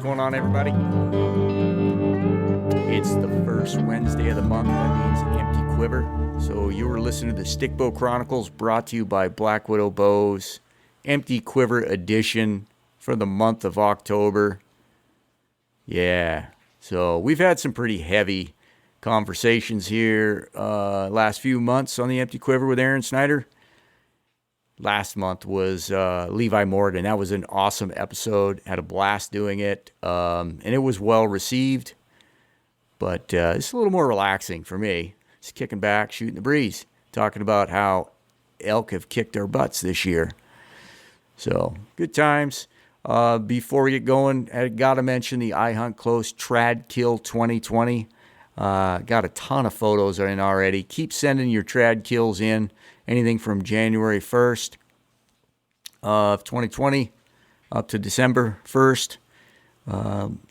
going on, everybody? It's the first Wednesday of the month. That means empty quiver. So you were listening to the Stickbow Chronicles, brought to you by Blackwidow Bows, empty quiver edition for the month of October. Yeah, so we've had some pretty heavy conversations here last few months on the empty quiver with Aaron Snyder. Last month was Levi Morgan. That was an awesome episode. Had a blast doing it, and it was well received. But it's a little more relaxing for me. Just kicking back, shooting the breeze, talking about how elk have kicked our butts this year. So good times. Before we get going, I got to mention the I Hunt Close Trad Kill 2020. Got a ton of photos in already. Keep sending your trad kills in. Anything from January 1st of 2020 up to December 1st.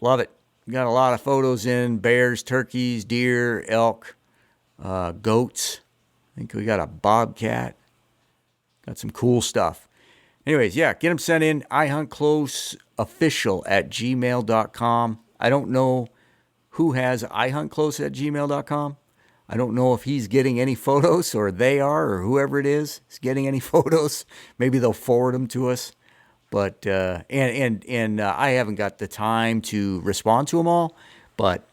Love it. Got a lot of photos in. Bears, turkeys, deer, elk, goats. I think we got a bobcat. Got some cool stuff. Anyways, yeah, get them sent in. ihuntcloseofficial@gmail.com. I don't know who has ihuntclose@gmail.com. I don't know if he's getting any photos, or they are, or whoever it is getting any photos. Maybe they'll forward them to us. But I haven't got the time to respond to them all, but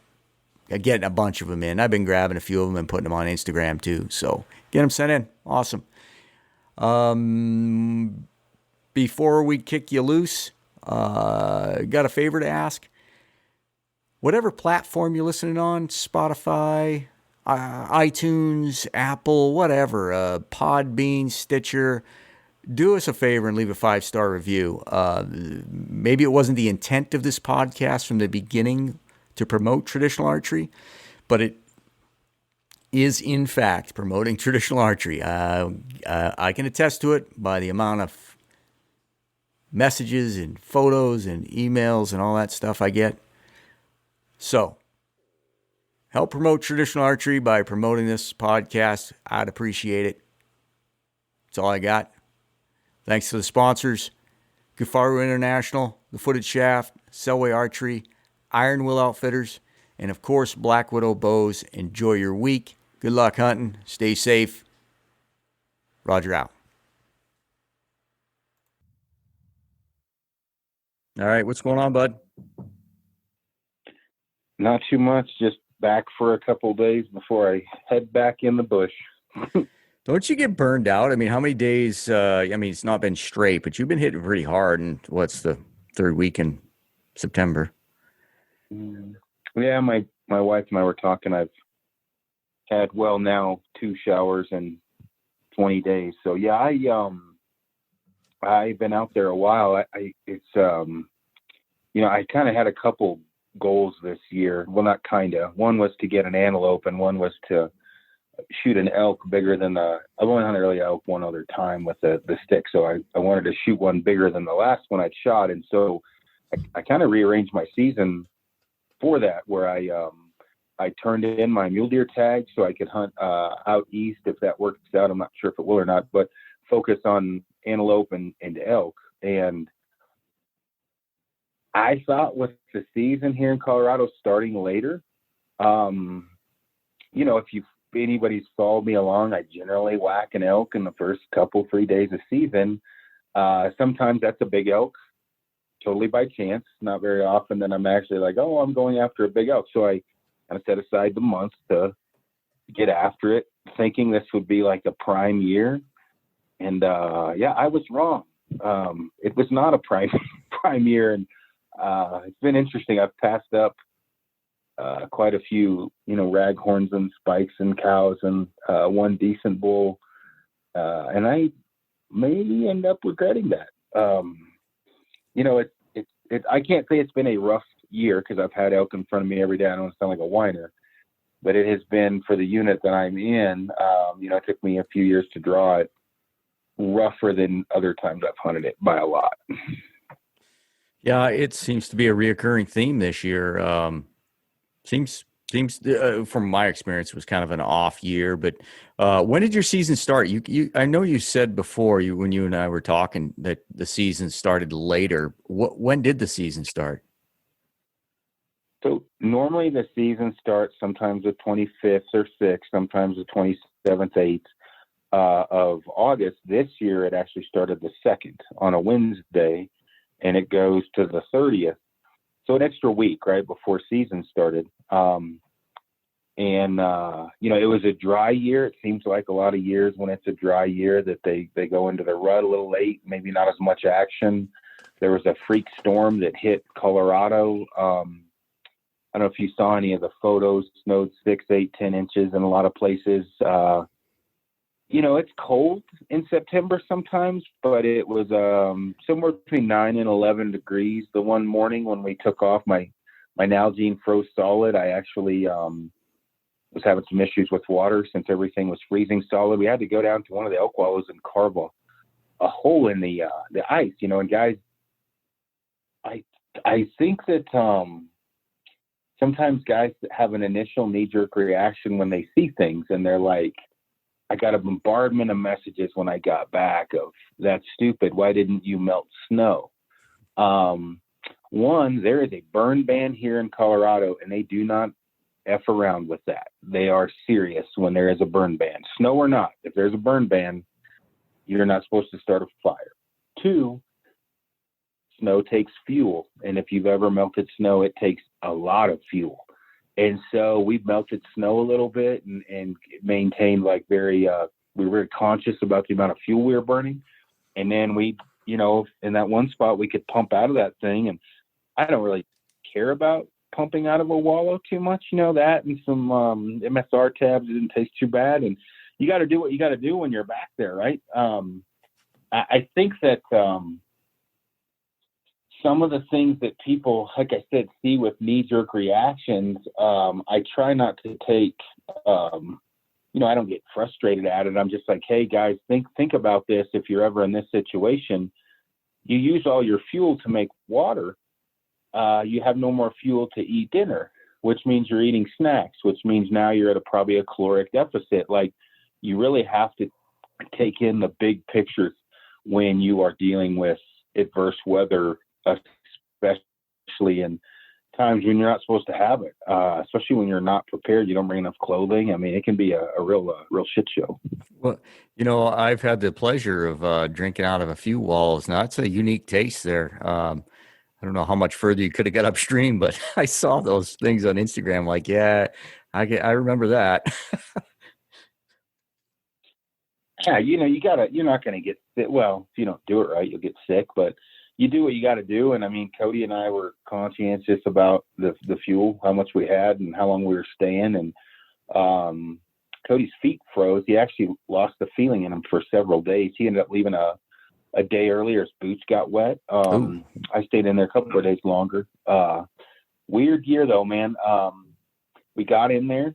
getting a bunch of them in. I've been grabbing a few of them and putting them on Instagram too. So get them sent in. Awesome. Before we kick you loose, got a favor to ask. Whatever platform you're listening on, Spotify, iTunes, Apple, whatever, Podbean, Stitcher, do us a favor and leave a 5-star review. Maybe it wasn't the intent of this podcast from the beginning to promote traditional archery, but it is in fact promoting traditional archery. I can attest to it by the amount of messages and photos and emails and all that stuff I get. So, help promote traditional archery by promoting this podcast. I'd appreciate it. That's all I got. Thanks to the sponsors, Kifaru International, The Footed Shaft, Selway Archery, Ironwill Outfitters, and of course, Blackwidow Bows. Enjoy your week. Good luck hunting. Stay safe. Roger out. All right, what's going on, bud? Not too much, just back for a couple of days before I head back in the bush. Don't you get burned out? I mean, how many days, it's not been straight, but you've been hitting pretty hard, and what's the third week in September? Yeah, my wife and I were talking. I've had, now 2 showers in 20 days. So yeah, I've been out there a while. I kind of had a couple goals this year. Well, not kind of. One was to get an antelope, and one was to shoot an elk bigger than I've only hunted early elk one other time with the stick. So I wanted to shoot one bigger than the last one I'd shot. And so I kind of rearranged my season for that, where I turned in my mule deer tag so I could hunt out east if that works out. I'm not sure if it will or not, but focus on antelope and elk. And I thought with the season here in Colorado starting later, if anybody's followed me along, I generally whack an elk in the first 3 days of season. Sometimes that's a big elk, totally by chance. Not very often then I'm actually like, oh, I'm going after a big elk. So I kind of set aside the month to get after it, thinking this would be like a prime year. And I was wrong. It was not a prime year. And it's been interesting. I've passed up quite a few, raghorns and spikes and cows and one decent bull. And I may end up regretting that. I can't say it's been a rough year because I've had elk in front of me every day. I don't want to sound like a whiner, but it has been, for the unit that I'm in, it took me a few years to draw it, rougher than other times I've hunted it by a lot. Yeah, it seems to be a reoccurring theme this year. Seems from my experience, it was kind of an off year. But when did your season start? I know you said before when you and I were talking that the season started later. When did the season start? So normally the season starts sometimes the 25th or 6th, sometimes the 27th, 8th of August. This year it actually started the 2nd on a Wednesday, and it goes to the 30th. So an extra week, right, before season started. It was a dry year. It seems like a lot of years when it's a dry year that they go into the rut a little late, maybe not as much action. There was a freak storm that hit Colorado. I don't know if you saw any of the photos. Snowed 6, 8, 10 inches in a lot of places. It's cold in September sometimes, but it was somewhere between 9 and 11 degrees. The one morning when we took off, my Nalgene froze solid. I actually was having some issues with water since everything was freezing solid. We had to go down to one of the elk wallows and carve a hole in the ice, and guys, I think that sometimes guys have an initial knee-jerk reaction when they see things, and they're like, I got a bombardment of messages when I got back of, that's stupid, why didn't you melt snow? One, there is a burn ban here in Colorado, and they do not F around with that. They are serious when there is a burn ban. Snow or not, if there's a burn ban, you're not supposed to start a fire. 2, snow takes fuel, and if you've ever melted snow, it takes a lot of fuel. And so we've melted snow a little bit and maintained we were very conscious about the amount of fuel we were burning. And then we, in that one spot, we could pump out of that thing. And I don't really care about pumping out of a wallow too much, that and some MSR tabs didn't taste too bad. And you got to do what you got to do when you're back there, right? I think that some of the things that people, like I said, see with knee-jerk reactions, I try not to take, I don't get frustrated at it. I'm just like, hey, guys, think about this. If you're ever in this situation, you use all your fuel to make water. You have no more fuel to eat dinner, which means you're eating snacks, which means now you're at probably a caloric deficit. Like, you really have to take in the big pictures when you are dealing with adverse weather, especially in times when you're not supposed to have it, especially when you're not prepared. You don't bring enough clothing. I mean, it can be a real shit show. Well, I've had the pleasure of drinking out of a few walls. Now, it's a unique taste there. I don't know how much further you could have got upstream, but I saw those things on Instagram. Like, yeah, I remember that. Yeah, you're not going to get sick. Well, if you don't do it right, you'll get sick, but you do what you got to do. And I mean, Cody and I were conscientious about the fuel, how much we had and how long we were staying. And Cody's feet froze. He actually lost the feeling in them for several days. He ended up leaving a day earlier. His boots got wet. I stayed in there a couple of days longer. Weird year though, man. We got in there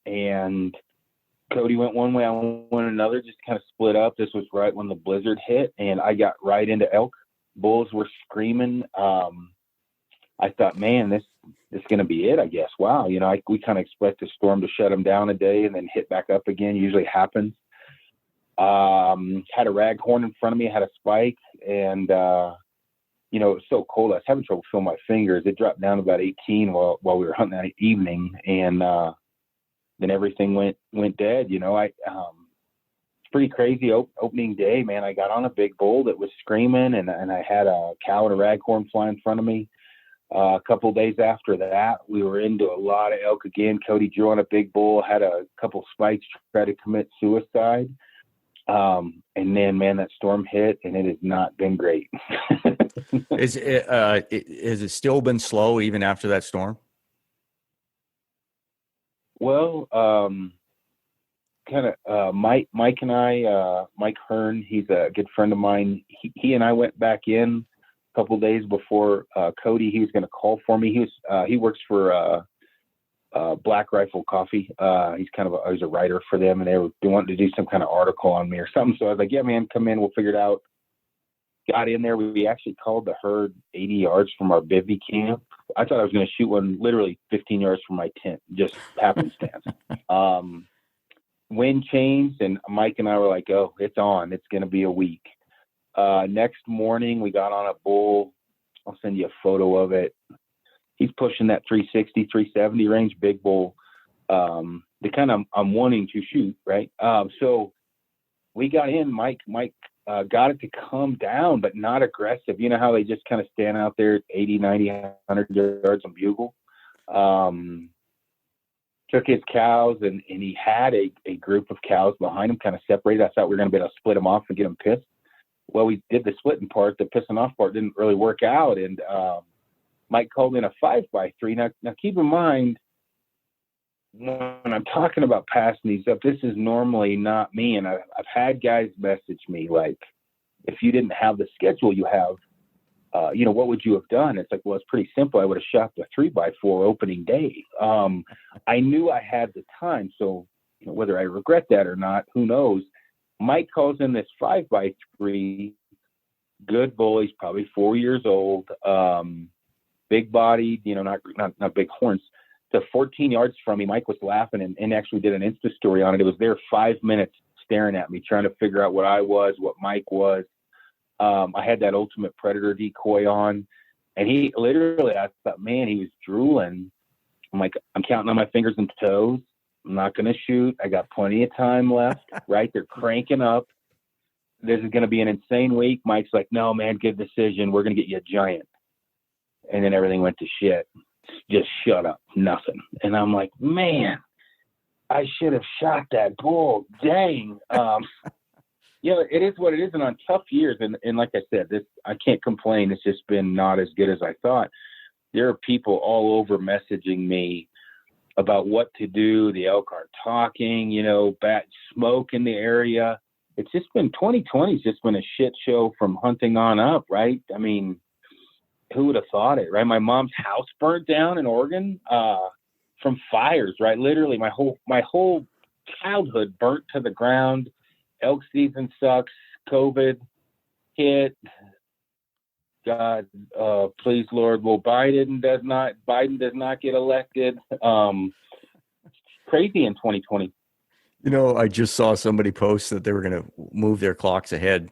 and Cody went one way, I went another, just kind of split up. This was right when the blizzard hit, and I got right into elk. Bulls were screaming. I thought, man, this is going to be it, I guess. Wow. We kind of expect a storm to shut them down a day and then hit back up again. Usually happens. Had a raghorn in front of me, had a spike, and, it was so cold. I was having trouble feeling my fingers. It dropped down to about 18 while we were hunting that evening. And, then everything went dead. It's pretty crazy opening day, man. I got on a big bull that was screaming, and I had a cow and a raghorn fly in front of me. A couple of days after that, we were into a lot of elk again. Cody drew on a big bull, had a couple spikes, tried to commit suicide. And then, man, that storm hit, and it has not been great. Has it still been slow even after that storm? Well, Mike and I, Mike Hearn, he's a good friend of mine. He and I went back in a couple of days before Cody. He was going to call for me. He works for Black Rifle Coffee. He's he's a writer for them, and they wanted to do some kind of article on me or something. So I was like, yeah, man, come in, we'll figure it out. Got in there. We actually called the herd 80 yards from our bivvy camp. I thought I was going to shoot one literally 15 yards from my tent, just happenstance. Wind changed, and Mike and I were like, oh, it's on. It's going to be a week. Next morning, we got on a bull. I'll send you a photo of it. he's pushing that 360, 370 range, big bull. The kind I'm wanting to shoot, right? So we got in. Mike got it to come down, but not aggressive. You know how they just kind of stand out there at 80, 90, 100 yards on bugle. Took his cows, and he had a group of cows behind him, kind of separated. I thought we were going to be able to split them off and get them pissed. Well, we did the splitting part. The pissing off part didn't really work out, and Mike called in a 5x3. Now keep in mind, when I'm talking about passing these up, this is normally not me, and I've had guys message me like, if you didn't have the schedule you have, what would you have done? It's like, well, it's pretty simple. I would have shot the 3x4 opening day. I knew I had the time, so whether I regret that or not, who knows? Mike calls in this 5x3, good bull. He's probably 4 years old, big bodied, not big horns. To 14 yards from me, Mike was laughing and actually did an Insta story on it. It was there 5 minutes staring at me, trying to figure out what I was, what Mike was. I had that ultimate predator decoy on, and he literally, I thought, man, he was drooling. I'm like, I'm counting on my fingers and toes. I'm not going to shoot. I got plenty of time left, right? They're cranking up. This is going to be an insane week. Mike's like, no, man, good decision. We're going to get you a giant. And then everything went to shit. Just shut up. Nothing. And I'm like, man, I should have shot that bull. Dang. It is what it is. And on tough years, and like I said, I can't complain. It's just been not as good as I thought. There are people all over messaging me about what to do. The elk aren't talking, bat smoke in the area. It's just been 2020's just been a shit show from hunting on up, right? I mean, who would have thought it, right? My mom's house burnt down in Oregon from fires, right? Literally, my whole childhood burnt to the ground. Elk season sucks. COVID hit. God, please, Lord, will Biden does not get elected. Crazy in 2020. I just saw somebody post that they were going to move their clocks ahead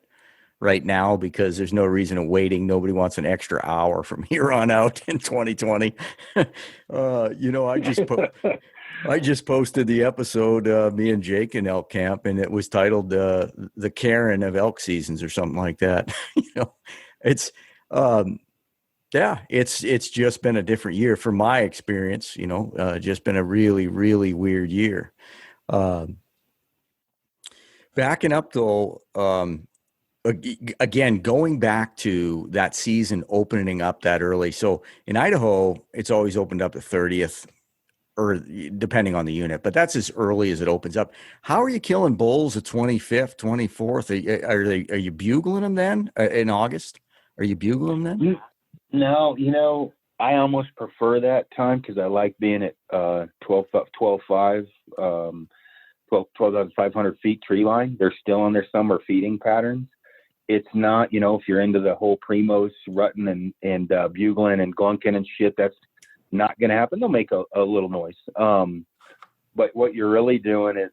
right now because there's no reason of waiting. Nobody wants an extra hour from here on out in 2020. I just posted the episode, me and Jake in elk camp, and it was titled "The Karen of Elk Seasons" or something like that. It's it's just been a different year from my experience. Just been a really, really weird year. Backing up though, again, going back to that season opening up that early. So in Idaho, it's always opened up the 30th. Or depending on the unit, but that's as early as it opens up. How are you killing bulls the 25th, 24th? Are you bugling them then in August? Are you bugling them then? No, I almost prefer that time because I like being at 12,500 feet tree line. They're still on their summer feeding patterns. It's not, if you're into the whole primos rutting and bugling and glunking and shit, that's not going to happen. They'll make a little noise. But what you're really doing is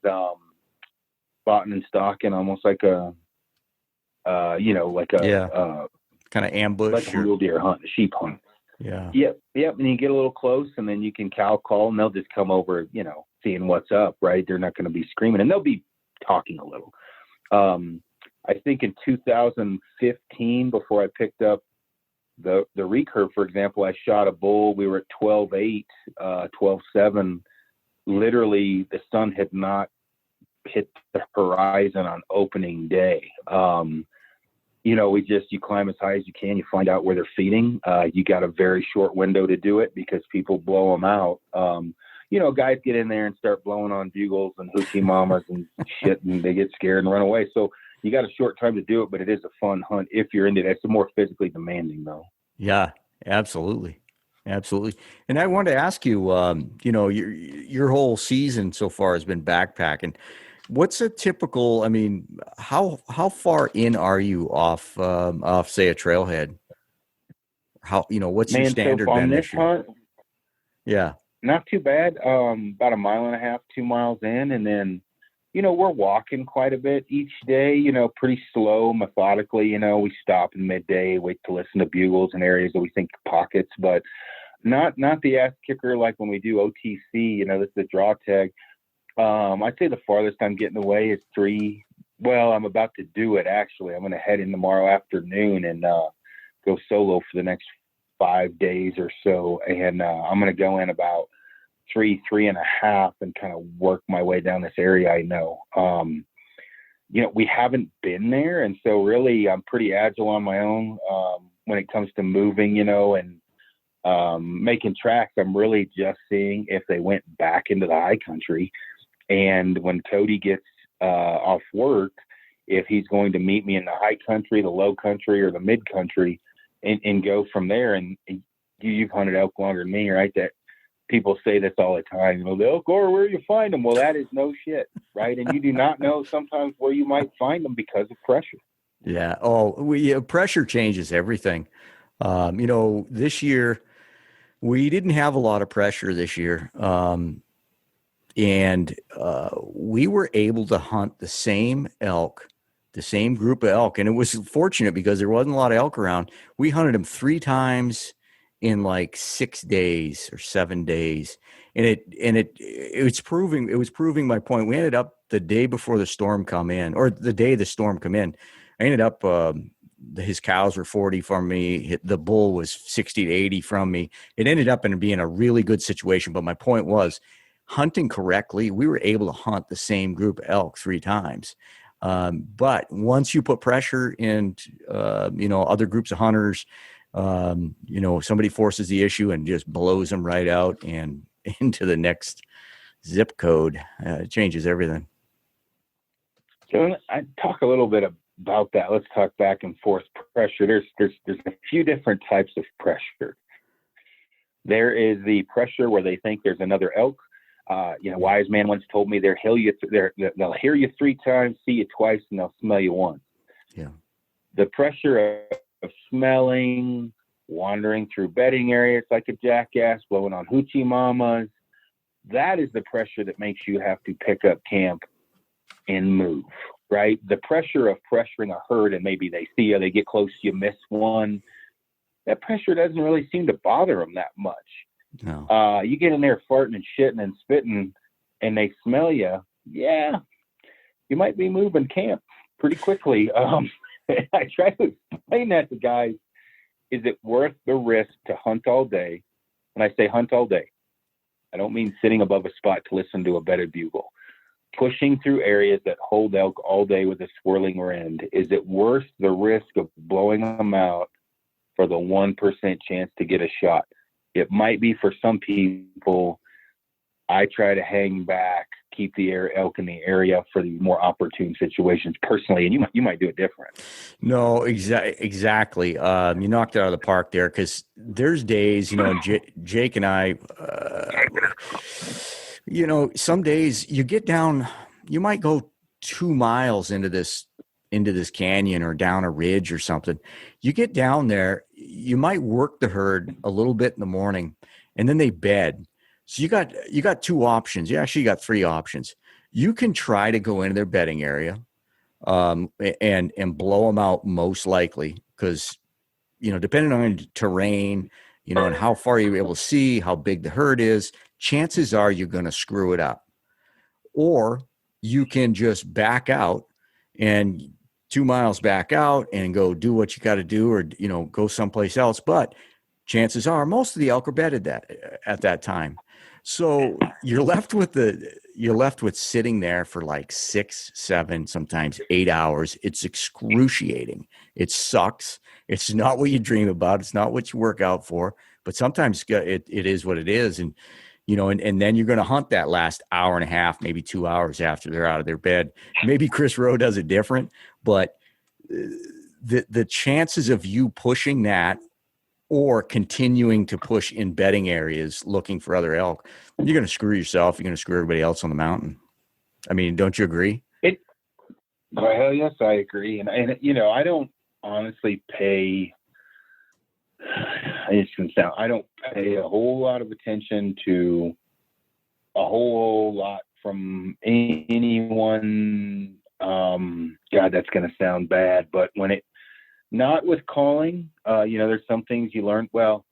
spotting and stalking, almost like a kind of ambush, like a mule deer hunt, a sheep hunt. Yeah. Yep. And you get a little close, and then you can cow call, and they'll just come over, seeing what's up, right? They're not going to be screaming, and they'll be talking a little. I think in 2015, before I picked up the recurve, for example, I shot a bull. We were at 12.8, 12.7. Literally, the sun had not hit the horizon on opening day. You climb as high as you can. You find out where they're feeding. You got a very short window to do it because people blow them out. Guys get in there and start blowing on bugles and hoochie mamas and shit, and they get scared and run away. So you got a short time to do it, but it is a fun hunt if you're into it. It's more physically demanding, though. Yeah, absolutely. And I wanted to ask you, your whole season so far has been backpacking. What's a typical? I mean, how far in are you off say a trailhead? What's your standard been this year? Hunt, yeah, not too bad. About 1.5 miles, 2 miles in, and then we're walking quite a bit each day, pretty slow, methodically. We stop in midday, wait to listen to bugles in areas that we think pockets, but not the ass kicker like when we do OTC. This is the draw tag. I'd say the farthest I'm getting away is 3. Well, I'm about to do it, actually. I'm going to head in tomorrow afternoon and go solo for the next 5 days or so. And I'm going to go in about 3.5, and kind of work my way down this area I know. We haven't been there. And so really I'm pretty agile on my own when it comes to moving, and making tracks. I'm really just seeing if they went back into the high country. And when Cody gets off work, if he's going to meet me in the high country, the low country, or the mid country, and go from there. And you've hunted elk longer than me, right? That people say this all the time. The elk, or where you find them? Well, that is no shit, right? And you do not know sometimes where you might find them because of pressure. Yeah. Oh, pressure changes everything. This year we didn't have a lot of pressure this year. And we were able to hunt the same group of elk. And it was fortunate because there wasn't a lot of elk around. We hunted them 3 times in like 6 days or 7 days. And it was proving my point. We ended up the day before the storm come in, or the day the storm come in. I ended up, his cows were 40 from me. The bull was 60 to 80 from me. It ended up in being a really good situation. But my point was, hunting correctly, we were able to hunt the same group of elk 3 times. But once you put pressure in, other groups of hunters, somebody forces the issue and just blows them right out and into the next zip code. It changes everything. So I talk a little bit about that. Let's talk back and forth pressure. There's a few different types of pressure. There is the pressure where they think there's another elk. Wise man once told me they'll hear you 3 times, see you twice, and they'll smell you once. Yeah. The pressure of smelling, wandering through bedding areas like a jackass, blowing on hoochie mamas, that is the pressure that makes you have to pick up camp and move, right? The pressure of pressuring a herd, and maybe they see you, they get close, you miss one. That pressure doesn't really seem to bother them that much. No. You get in there farting and shitting and spitting and they smell you. Yeah, you might be moving camp pretty quickly. I try to explain that to guys. Is it worth the risk to hunt all day? When I say hunt all day, I don't mean sitting above a spot to listen to a bedded bugle. Pushing through areas that hold elk all day with a swirling wind. Is it worth the risk of blowing them out for the 1% chance to get a shot? It might be for some people. I try to hang back, keep the elk in the area for the more opportune situations personally, and you might do it different. No, exactly. You knocked it out of the park there, because there's days, Jake and I, some days you get down, you might go 2 miles into this canyon or down a ridge or something. You get down there, you might work the herd a little bit in the morning, and then they bed. So you got 2 options. You actually got 3 options. You can try to go into their bedding area, and blow them out, most likely, because depending on terrain, and how far you're able to see, how big the herd is, chances are you're going to screw it up. Or you can just back out and 2 miles back out and go do what you got to do, or go someplace else. But chances are most of the elk are bedded at that time. So you're left with sitting there for like 6, 7, sometimes 8 hours. It's excruciating. It sucks. It's not what you dream about. It's not what you work out for. But sometimes it is what it is. And and then you're going to hunt that last hour and a half, maybe 2 hours after they're out of their bed. Maybe Chris Rowe does it different, but the chances of you pushing that or continuing to push in bedding areas looking for other elk, you're going to screw yourself. You're going to screw everybody else on the mountain. I mean, don't you agree? Well, yes, I agree. And I don't honestly pay, I don't pay a whole lot of attention to a whole lot from anyone. God, that's going to sound bad, but not with calling, there's some things you learn. Well,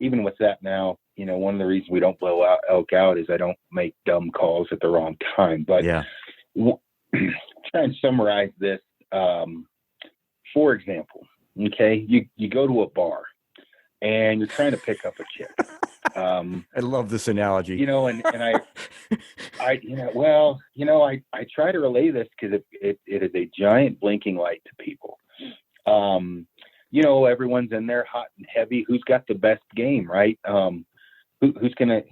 even with that now, one of the reasons we don't blow out elk out is I don't make dumb calls at the wrong time. But Yeah. Try and summarize this. For example, okay, you go to a bar and you're trying to pick up a chick. I love this analogy. And I try to relay this because it is a giant blinking light to people. Everyone's in there hot and heavy. Who's got the best game, right? Who's gonna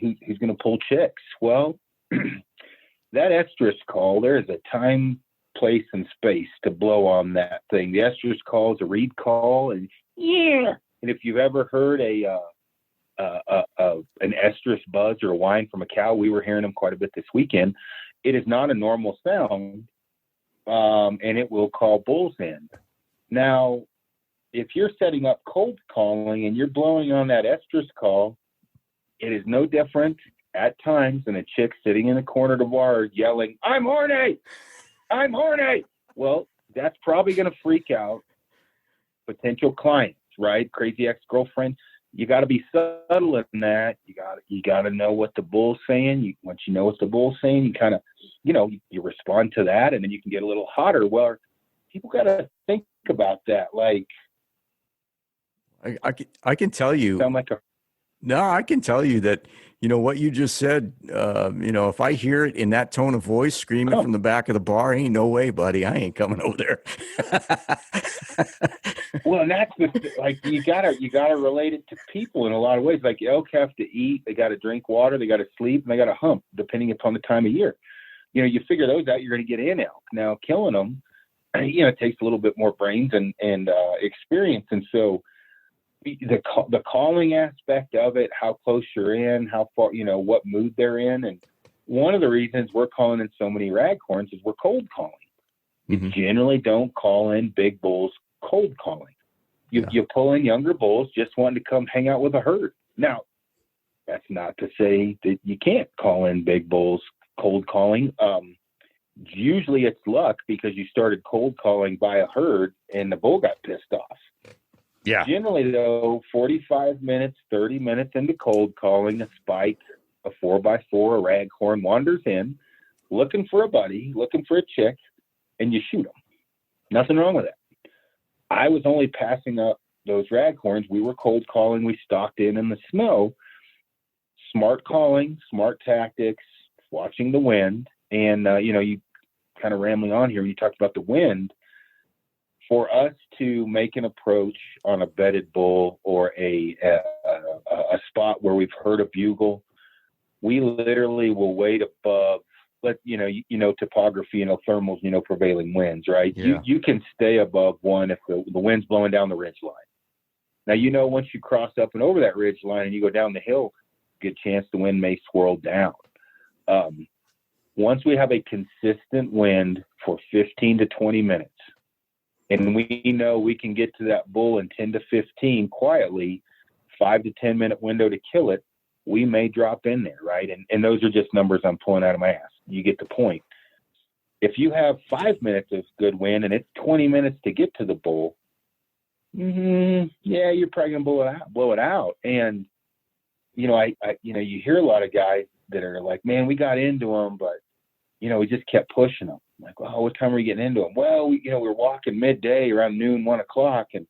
pull chicks? Well, that estrus call, there is a time, place, and space to blow on that thing. The estrus call is a reed call, and and if you've ever heard an estrus buzz or a whine from a cow, we were hearing them quite a bit this weekend. It is not a normal sound, and it will call bulls in. Now, if you're setting up cold calling and you're blowing on that estrus call, it is no different at times than a chick sitting in a corner of the bar yelling, "I'm horny! I'm horny!" Well, that's probably going to freak out potential clients, right? Crazy ex-girlfriend. You got to be subtle in that. You got to know what the bull's saying. Once you know what the bull's saying, you kind of, you respond to that, and then you can get a little hotter. Well, people got to think about that. Like, I can tell you. Sound like I can tell you that, what you just said, if I hear it in that tone of voice screaming from the back of the bar, ain't no way, buddy. I ain't coming over there. Well, and that's you gotta relate it to people in a lot of ways. Like, elk have to eat, they got to drink water, they got to sleep, and they got to hump, depending upon the time of year. You figure those out, you're going to get in elk. Now, killing them, it takes a little bit more brains and experience. And so the calling aspect of it, how close you're in, how far, what mood they're in. And one of the reasons we're calling in so many raghorns is we're cold calling. Mm-hmm. You generally don't call in big bulls cold calling. You pull in younger bulls just wanting to come hang out with a herd. Now, that's not to say that you can't call in big bulls cold calling. Usually it's luck because you started cold calling by a herd and the bull got pissed off. Yeah. Generally, though, 45 minutes, 30 minutes into cold calling, a spike, a 4x4, a raghorn wanders in, looking for a buddy, looking for a chick, and you shoot them. Nothing wrong with that. I was only passing up those raghorns. We were cold calling. We stalked in the snow. Smart calling, smart tactics, watching the wind. And, you kind of rambling on here, you talked about the wind. For us to make an approach on a bedded bull or a spot where we've heard a bugle, we literally will wait above, topography and thermals, prevailing winds, right? Yeah. You can stay above one if the wind's blowing down the ridge line. Now, once you cross up and over that ridge line and you go down the hill, good chance the wind may swirl down. Once we have a consistent wind for 15 to 20 minutes, and we know we can get to that bull in 10 to 15 quietly, 5 to 10 minute window to kill it, we may drop in there, right? And those are just numbers I'm pulling out of my ass. You get the point. If you have 5 minutes of good wind and it's 20 minutes to get to the bull, you're probably gonna blow it out. And you hear a lot of guys that are like, man, we got into them, but we just kept pushing them. I'm like, well, what time are we getting into them? Well, we were walking midday around noon, 1 o'clock, and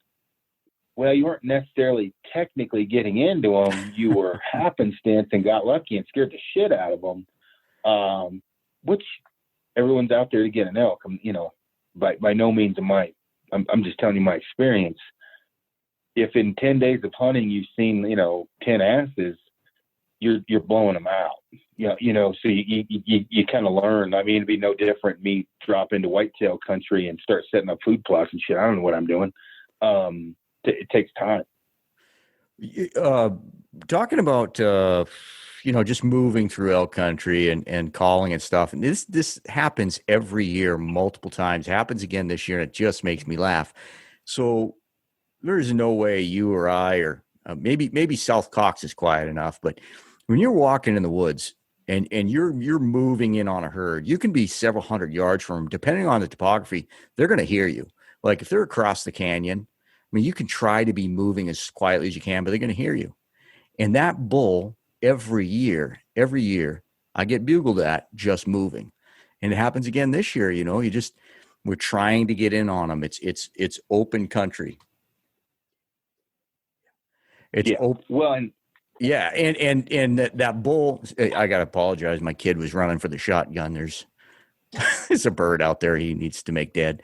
well, you weren't necessarily technically getting into them. You were happenstance and got lucky and scared the shit out of them. Which everyone's out there to get an elk. By no means I'm just telling you my experience. If in 10 days of hunting you've seen 10 asses, you're blowing them out. So you kind of learn. I mean, it'd be no different me drop into whitetail country and start setting up food plots and shit. I don't know what I'm doing. It takes time. Talking about just moving through elk country and calling and stuff, and this happens every year, multiple times. Happens again this year, and it just makes me laugh. So there's no way you or I, or maybe South Cox is quiet enough, but when you're walking in the woods and you're moving in on a herd, you can be several hundred yards from them. Depending on the topography, they're going to hear you. Like if they're across the canyon, I mean, you can try to be moving as quietly as you can, but they're going to hear you. And that bull, every year, I get bugled at just moving. And it happens again this year. We're trying to get in on them. It's open country. It's open. Well, and yeah. And that bull, I got to apologize. My kid was running for the shotgun. There's a bird out there. He needs to make dead.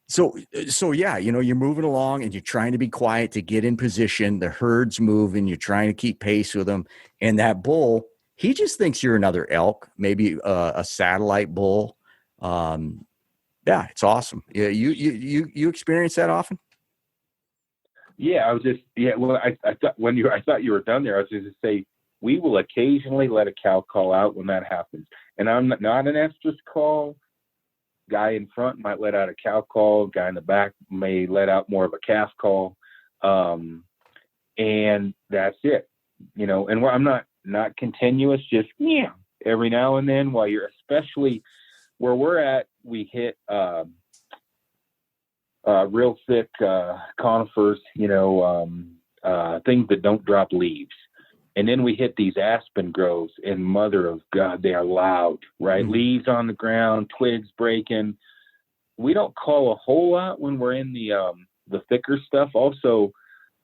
So yeah, you're moving along and you're trying to be quiet to get in position. The herd's moving. You're trying to keep pace with them. And that bull, he just thinks you're another elk, maybe a satellite bull. Yeah, it's awesome. Yeah, you experience that often? yeah, well, I thought you were done there. I was just to say, we will occasionally let a cow call out when that happens. And I'm not an estrus call. Guy in front might let out a cow call. Guy in the back may let out more of a calf call. And that's it, and I'm not continuous, just every now and then while you're, especially where we're at, we hit real thick conifers, things that don't drop leaves. And then we hit these aspen groves, and mother of God, they are loud, right? Mm-hmm. Leaves on the ground, twigs breaking. We don't call a whole lot when we're in the thicker stuff. Also,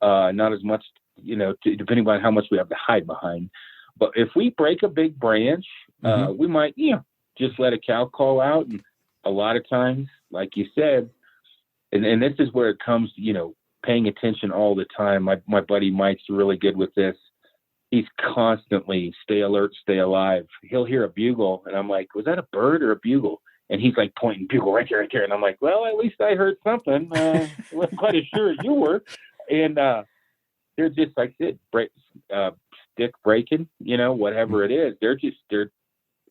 not as much, depending on how much we have to hide behind. But if we break a big branch, we might, just let a cow call out. And a lot of times, like you said, and this is where it comes, paying attention all the time. My buddy Mike's really good with this. He's constantly stay alert, stay alive. He'll hear a bugle, and I'm like, was that a bird or a bugle? And he's like pointing, bugle right there. And I'm like, well, at least I heard something. I wasn't quite as sure as you were. And they're just like I said, stick breaking, whatever it is. They're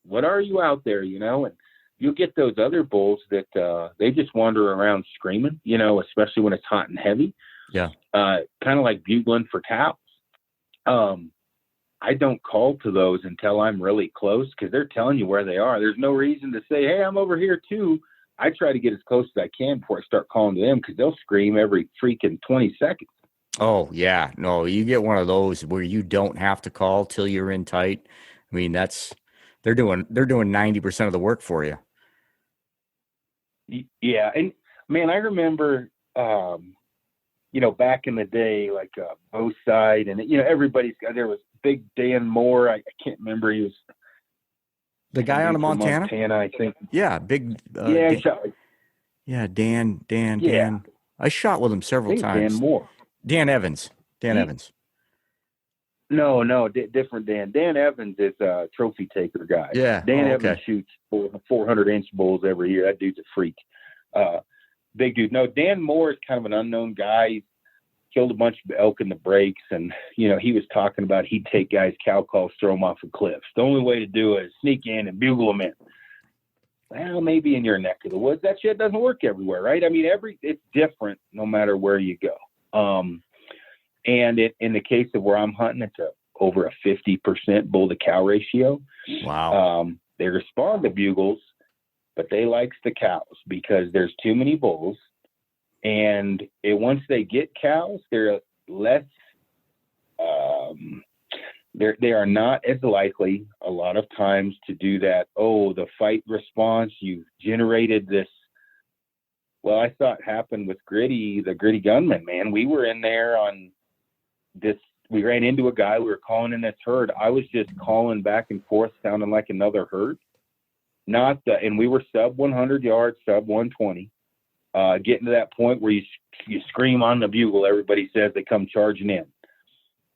what are you out there, And you'll get those other bulls that they just wander around screaming, especially when it's hot and heavy. Yeah. Kind of like bugling for cows. I don't call to those until I'm really close, because they're telling you where they are. There's no reason to say, hey, I'm over here too. I try to get as close as I can before I start calling to them, because they'll scream every freaking 20 seconds. Oh, yeah. No, you get one of those where you don't have to call till you're in tight. I mean, they're doing 90% of the work for you. Yeah. And man, I remember, back in the day, like both side, and there was Big Dan Moore. I can't remember. He was the guy out of Montana, I think. Yeah, big. Dan. Dan. I shot with him several times. Dan Moore. Dan Evans. Evans. No, different Dan. Dan Evans is a trophy taker guy. Yeah. Dan Evans shoots 400-inch bulls every year. That dude's a freak. Big dude. No, Dan Moore is kind of an unknown guy. He's killed a bunch of elk in the breaks, and he was talking about he'd take guys' cow calls, throw them off of cliffs. The only way to do it is sneak in and bugle them in. Well, maybe in your neck of the woods, that shit doesn't work everywhere, right? I mean, it's different no matter where you go. And in the case of where I'm hunting, it's over a 50% bull to cow ratio. Wow. They respond to bugles, but they likes the cows because there's too many bulls. And once they get cows, they're less, they are not as likely a lot of times to do that. Oh, the fight response, you've generated this. Well, I saw it happen with the Gritty Gunman, man. We were in there on this. We ran into a guy. We were calling in this herd. I was just calling back and forth, sounding like another herd. And we were sub 100 yards, sub 120. Getting to that point where you scream on the bugle, everybody says they come charging in.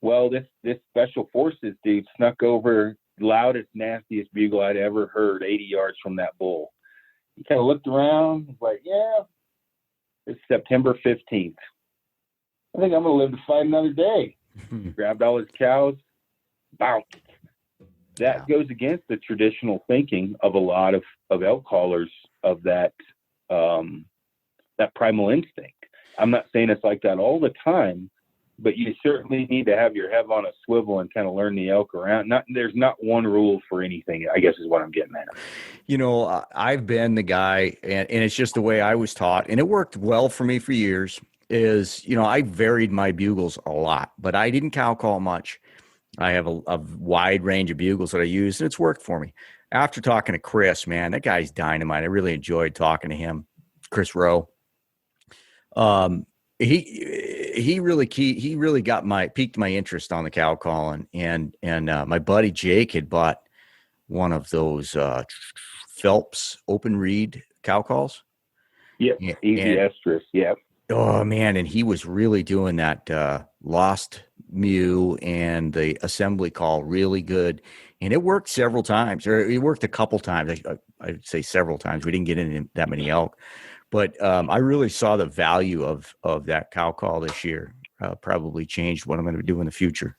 Well, this special forces dude snuck over, loudest, nastiest bugle I'd ever heard, 80 yards from that bull. He kind of looked around, was like, yeah, it's September 15th. I think I'm going to live to fight another day. Grabbed all his cows, bounced. That goes against the traditional thinking of a lot of elk callers of that primal instinct. I'm not saying it's like that all the time, but you certainly need to have your head on a swivel and kind of learn the elk around. There's not one rule for anything, I guess is what I'm getting at. I've been the guy, and it's just the way I was taught, and it worked well for me for years. is, I varied my bugles a lot, but I didn't cow call much. I have a wide range of bugles that I use, and it's worked for me. After talking to Chris, man, that guy's dynamite. I really enjoyed talking to him, Chris Rowe. Um, he really piqued my interest on the cow calling, and my buddy Jake had bought one of those Phelps open reed cow calls. Yep, easy estrus. Yep. Oh man, and he was really doing that lost mew and the assembly call really good, and it worked several times, or it worked a couple times. I'd say several times. We didn't get into that many elk, but I really saw the value of that cow call this year. Probably changed what I'm going to do in the future.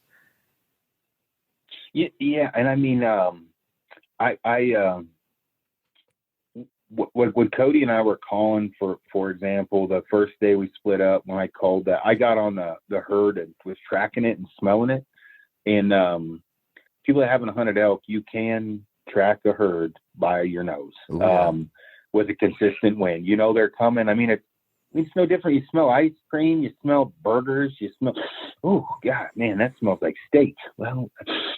Yeah, and I mean, when Cody and I were calling, for example, the first day we split up, when I called that, I got on the herd and was tracking it and smelling it. And people that haven't hunted elk, you can track a herd by your nose. Ooh, yeah. With a consistent wind. They're coming. I mean, it's no different. You smell ice cream, you smell burgers, you smell, oh God, man, that smells like steak. Well,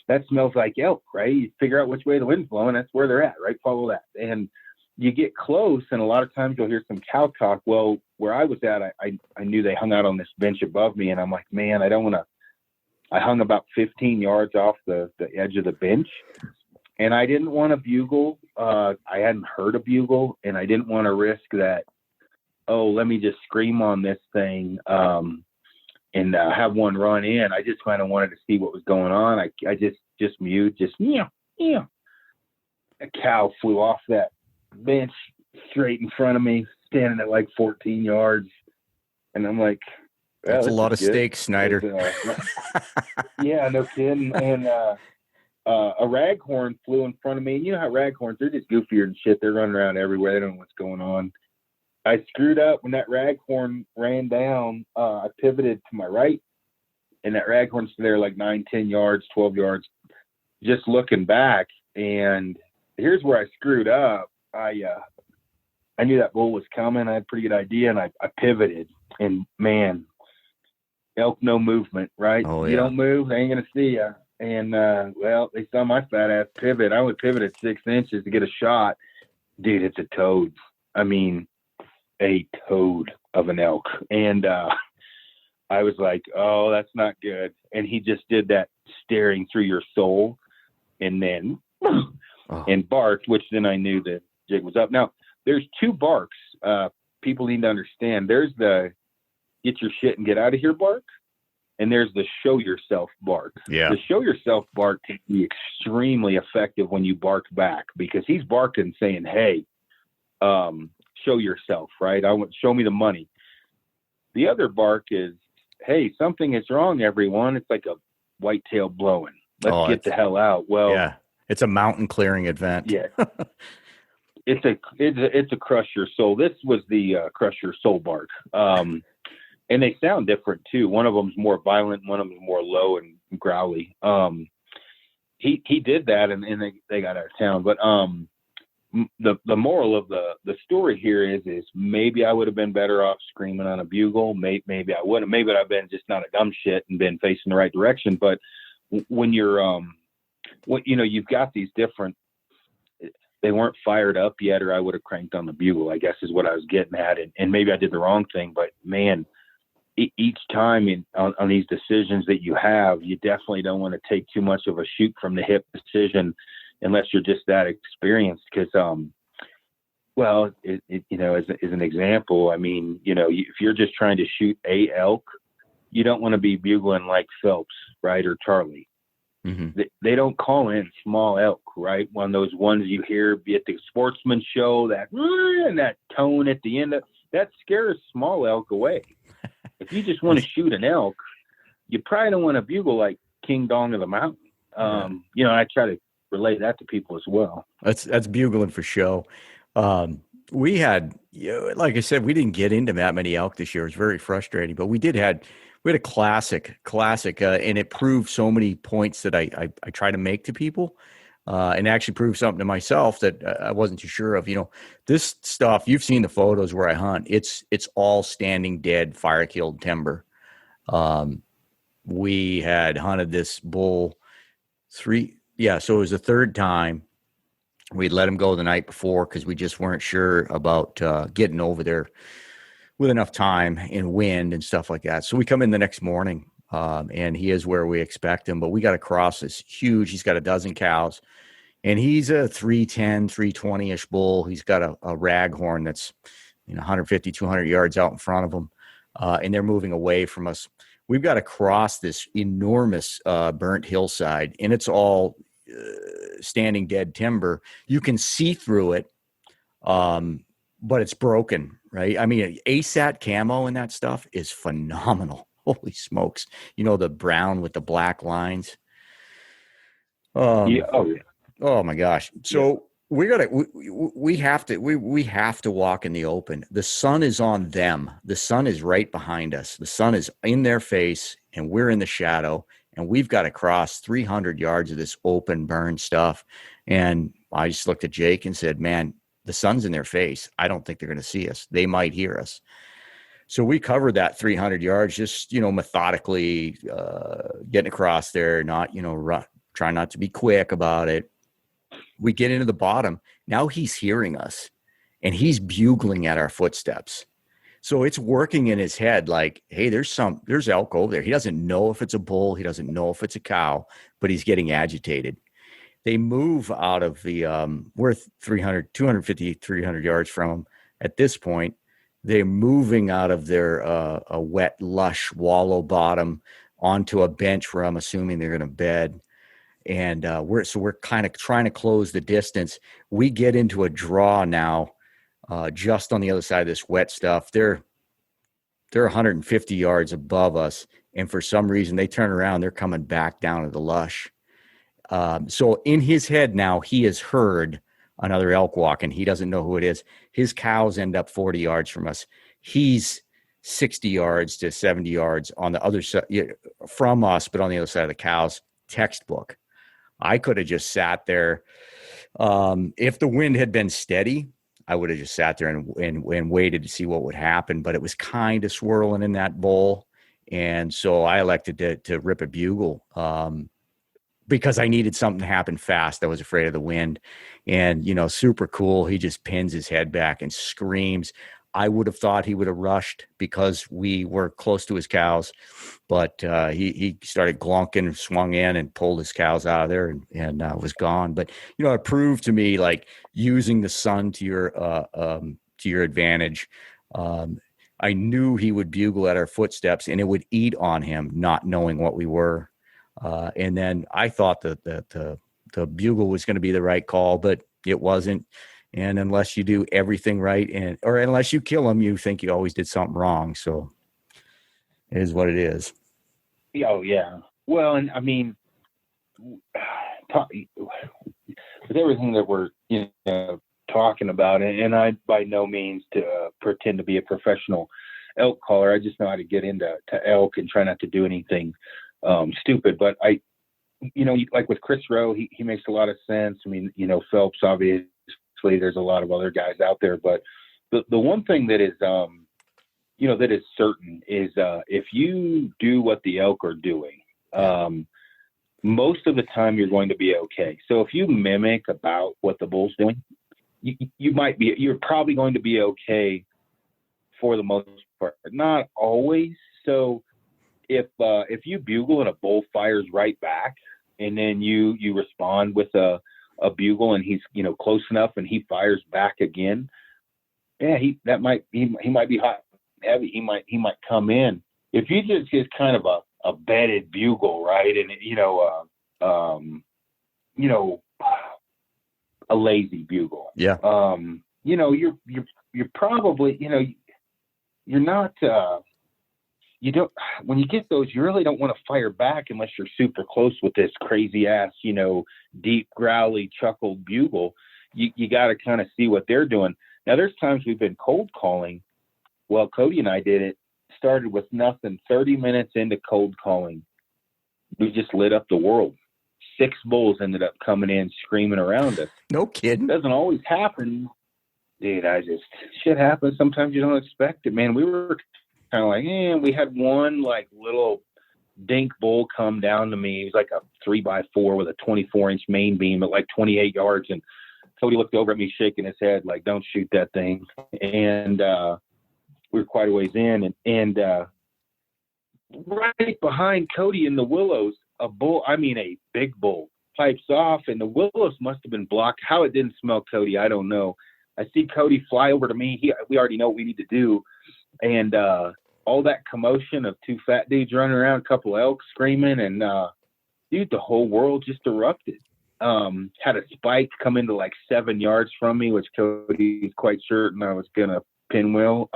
that smells like elk, right? You figure out which way the wind's blowing, that's where they're at, right? Follow that. And you get close, and a lot of times you'll hear some cow talk. Well, where I was at, I knew they hung out on this bench above me, and I'm like, man, I hung about 15 yards off the edge of the bench, and I didn't want to bugle. I hadn't heard a bugle, and I didn't want to risk that, let me just scream on this thing and have one run in. I just kind of wanted to see what was going on. I just mewed, meow. A cow flew off that bench straight in front of me, standing at like 14 yards. And I'm like, that's a lot of steak, Snyder. Yeah, no kidding. And a raghorn flew in front of me. And you know how raghorns, they're just goofier and shit. They're running around everywhere. They don't know what's going on. I screwed up when that raghorn ran down. I pivoted to my right, and that raghorn's there like 9, 10 yards, 12 yards, just looking back. And here's where I screwed up. I knew that bull was coming. I had a pretty good idea, and I pivoted. And man, elk, no movement, right? Oh, yeah. You don't move, they ain't gonna see you. And they saw my fat ass pivot. I would pivot at 6 inches to get a shot. Dude, it's a toad. I mean, a toad of an elk. And I was like, oh, that's not good. And he just did that staring through your soul, and then and barked, which then I knew that jig was up. Now, there's two barks people need to understand. There's the get your shit and get out of here bark, and there's the show yourself bark. Yeah. The show yourself bark can be extremely effective when you bark back, because he's barking saying, hey, show yourself, right? Show me the money. The other bark is, hey, something is wrong, everyone. It's like a whitetail blowing. Let's get the hell out. Well, yeah, it's a mountain clearing event. Yeah. It's a crush your soul. This was the crush your soul bark. And they sound different too. One of them's more violent, one of them's more low and growly. He did that, and they got out of town. But the moral of the story here is maybe I would have been better off screaming on a bugle. Maybe I wouldn't. Maybe I've been just not a dumb shit and been facing the right direction. But when you're you've got these different, they weren't fired up yet, or I would have cranked on the bugle, I guess is what I was getting at. And maybe I did the wrong thing, but man, each time on these decisions that you have, you definitely don't want to take too much of a shoot from the hip decision unless you're just that experienced. Because, as an example, I mean, if you're just trying to shoot a elk, you don't want to be bugling like Phelps, right, or Charlie. Mm-hmm. They don't call in small elk, right? One of those ones you hear be at the sportsman show, and that tone at the end that scares small elk away. If you just want to shoot an elk, you probably don't want to bugle like King Dong of the Mountain. I try to relay that to people as well. That's bugling for show. We had, like I said, we didn't get into that many elk this year. It was very frustrating, but we had a classic, and it proved so many points that I try to make to people. and actually proved something to myself that I wasn't too sure of. This stuff, you've seen the photos where I hunt. It's all standing dead, fire killed timber. We had hunted this bull so it was the third time. We'd let him go the night before because we just weren't sure about getting over there with enough time and wind and stuff like that. So we come in the next morning, and he is where we expect him, but we got to cross this huge, he's got a dozen cows, and he's a 310, 320-ish bull. He's got a raghorn that's 150, 200 yards out in front of him, and they're moving away from us. We've got to cross this enormous burnt hillside, and it's all standing dead timber. You can see through it, but it's broken, right? I mean, ASAT camo and that stuff is phenomenal. Holy smokes. The brown with the black lines. Yeah. Oh my gosh. So we have to walk in the open. The sun is on them. The sun is right behind us. The sun is in their face and we're in the shadow, and we've got to cross 300 yards of this open burn stuff. And I just looked at Jake and said, man, the sun's in their face. I don't think they're going to see us. They might hear us. So we covered that 300 yards, just, methodically, getting across there, not, trying not to be quick about it. We get into the bottom. Now he's hearing us and he's bugling at our footsteps. So it's working in his head like, hey, there's elk over there. He doesn't know if it's a bull. He doesn't know if it's a cow, but he's getting agitated. They move out of the, we're 250, 300 yards from him. At this point, they're moving out of their a wet, lush wallow bottom onto a bench where I'm assuming they're going to bed. And we're kind of trying to close the distance. We get into a draw now, just on the other side of this wet stuff. They're 150 yards above us, and for some reason they turn around. They're coming back down to the lush. So in his head now, he has heard another elk walking. He doesn't know who it is. His cows end up 40 yards from us. He's 60 yards to 70 yards on the other side from us, but on the other side of the cows. Textbook. I could have just sat there. If the wind had been steady, I would have just sat there and waited to see what would happen. But it was kind of swirling in that bowl. And so I elected to rip a bugle because I needed something to happen fast. I was afraid of the wind. And, super cool. He just pins his head back and screams. I would have thought he would have rushed because we were close to his cows, but he started glunking, swung in, and pulled his cows out of there and was gone. But it proved to me like using the sun to your advantage. I knew he would bugle at our footsteps, and it would eat on him, not knowing what we were. And then I thought that the bugle was going to be the right call, but it wasn't. And unless you do everything right, or unless you kill them, you think you always did something wrong. So it is what it is. Oh, yeah. Well, and I mean, with everything that we're talking about, and I by no means to pretend to be a professional elk caller. I just know how to get into elk and try not to do anything stupid. But I, like with Chris Rowe, he makes a lot of sense. I mean, Phelps, obviously. There's a lot of other guys out there, but the one thing that is, that is certain is if you do what the elk are doing, most of the time you're going to be okay. So if you mimic about what the bull's doing, you're probably going to be okay for the most part, but not always. So if you bugle and a bull fires right back, and then you respond with a bugle and he's close enough and he fires back again, he might be hot and heavy. He might come in. If you just get kind of a bedded bugle, right, and a lazy bugle, you're probably you're not you don't, when you get those, you really don't want to fire back unless you're super close with this crazy ass, deep growly chuckled bugle. You got to kind of see what they're doing. Now there's times we've been cold calling. Well, Cody and I did it, started with nothing. 30 minutes into cold calling, we just lit up the world. 6 bulls ended up coming in screaming around us. No kidding. Doesn't always happen. Dude, shit happens. Sometimes you don't expect it, man. We were kind of like, we had one like little dink bull come down to me. He was like a 3x4 with a 24-inch main beam at like 28 yards. And Cody looked over at me shaking his head like, don't shoot that thing. And we were quite a ways in. And right behind Cody in the willows, a big bull pipes off, and the willows must have been blocked. How it didn't smell Cody, I don't know. I see Cody fly over to me. We already know what we need to do. And all that commotion of 2 fat dudes running around, a couple elk screaming, and dude, the whole world just erupted. Had a spike come into like 7 yards from me, which Cody's quite certain I was going to pinwheel.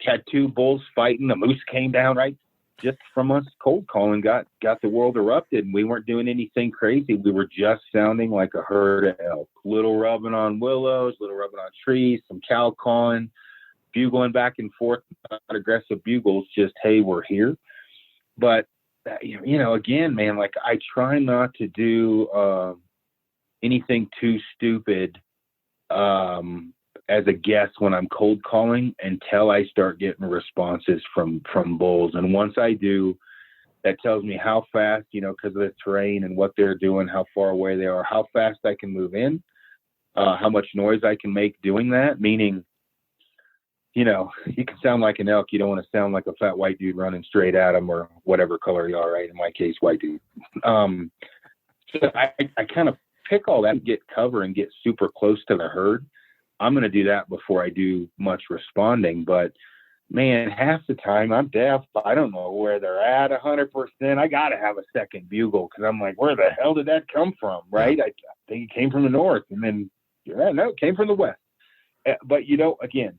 Had 2 bulls fighting. The moose came down right just from us cold calling, got the world erupted, and we weren't doing anything crazy. We were just sounding like a herd of elk, little rubbing on willows, little rubbing on trees, some cow calling, bugling back and forth, not aggressive bugles, just, hey, we're here. But, again, man, like I try not to do anything too stupid as a guest when I'm cold calling until I start getting responses from bulls. And once I do, that tells me how fast, because of the terrain and what they're doing, how far away they are, how fast I can move in, how much noise I can make doing that. Meaning, you can sound like an elk. You don't want to sound like a fat white dude running straight at them or whatever color you are, right? In my case, white dude. So I kind of pick all that and get cover and get super close to the herd. I'm going to do that before I do much responding. But, man, half the time I'm deaf. I don't know where they're at 100%. I got to have a second bugle because I'm like, where the hell did that come from, right? I think it came from the north. And then, no, it came from the west. But, again,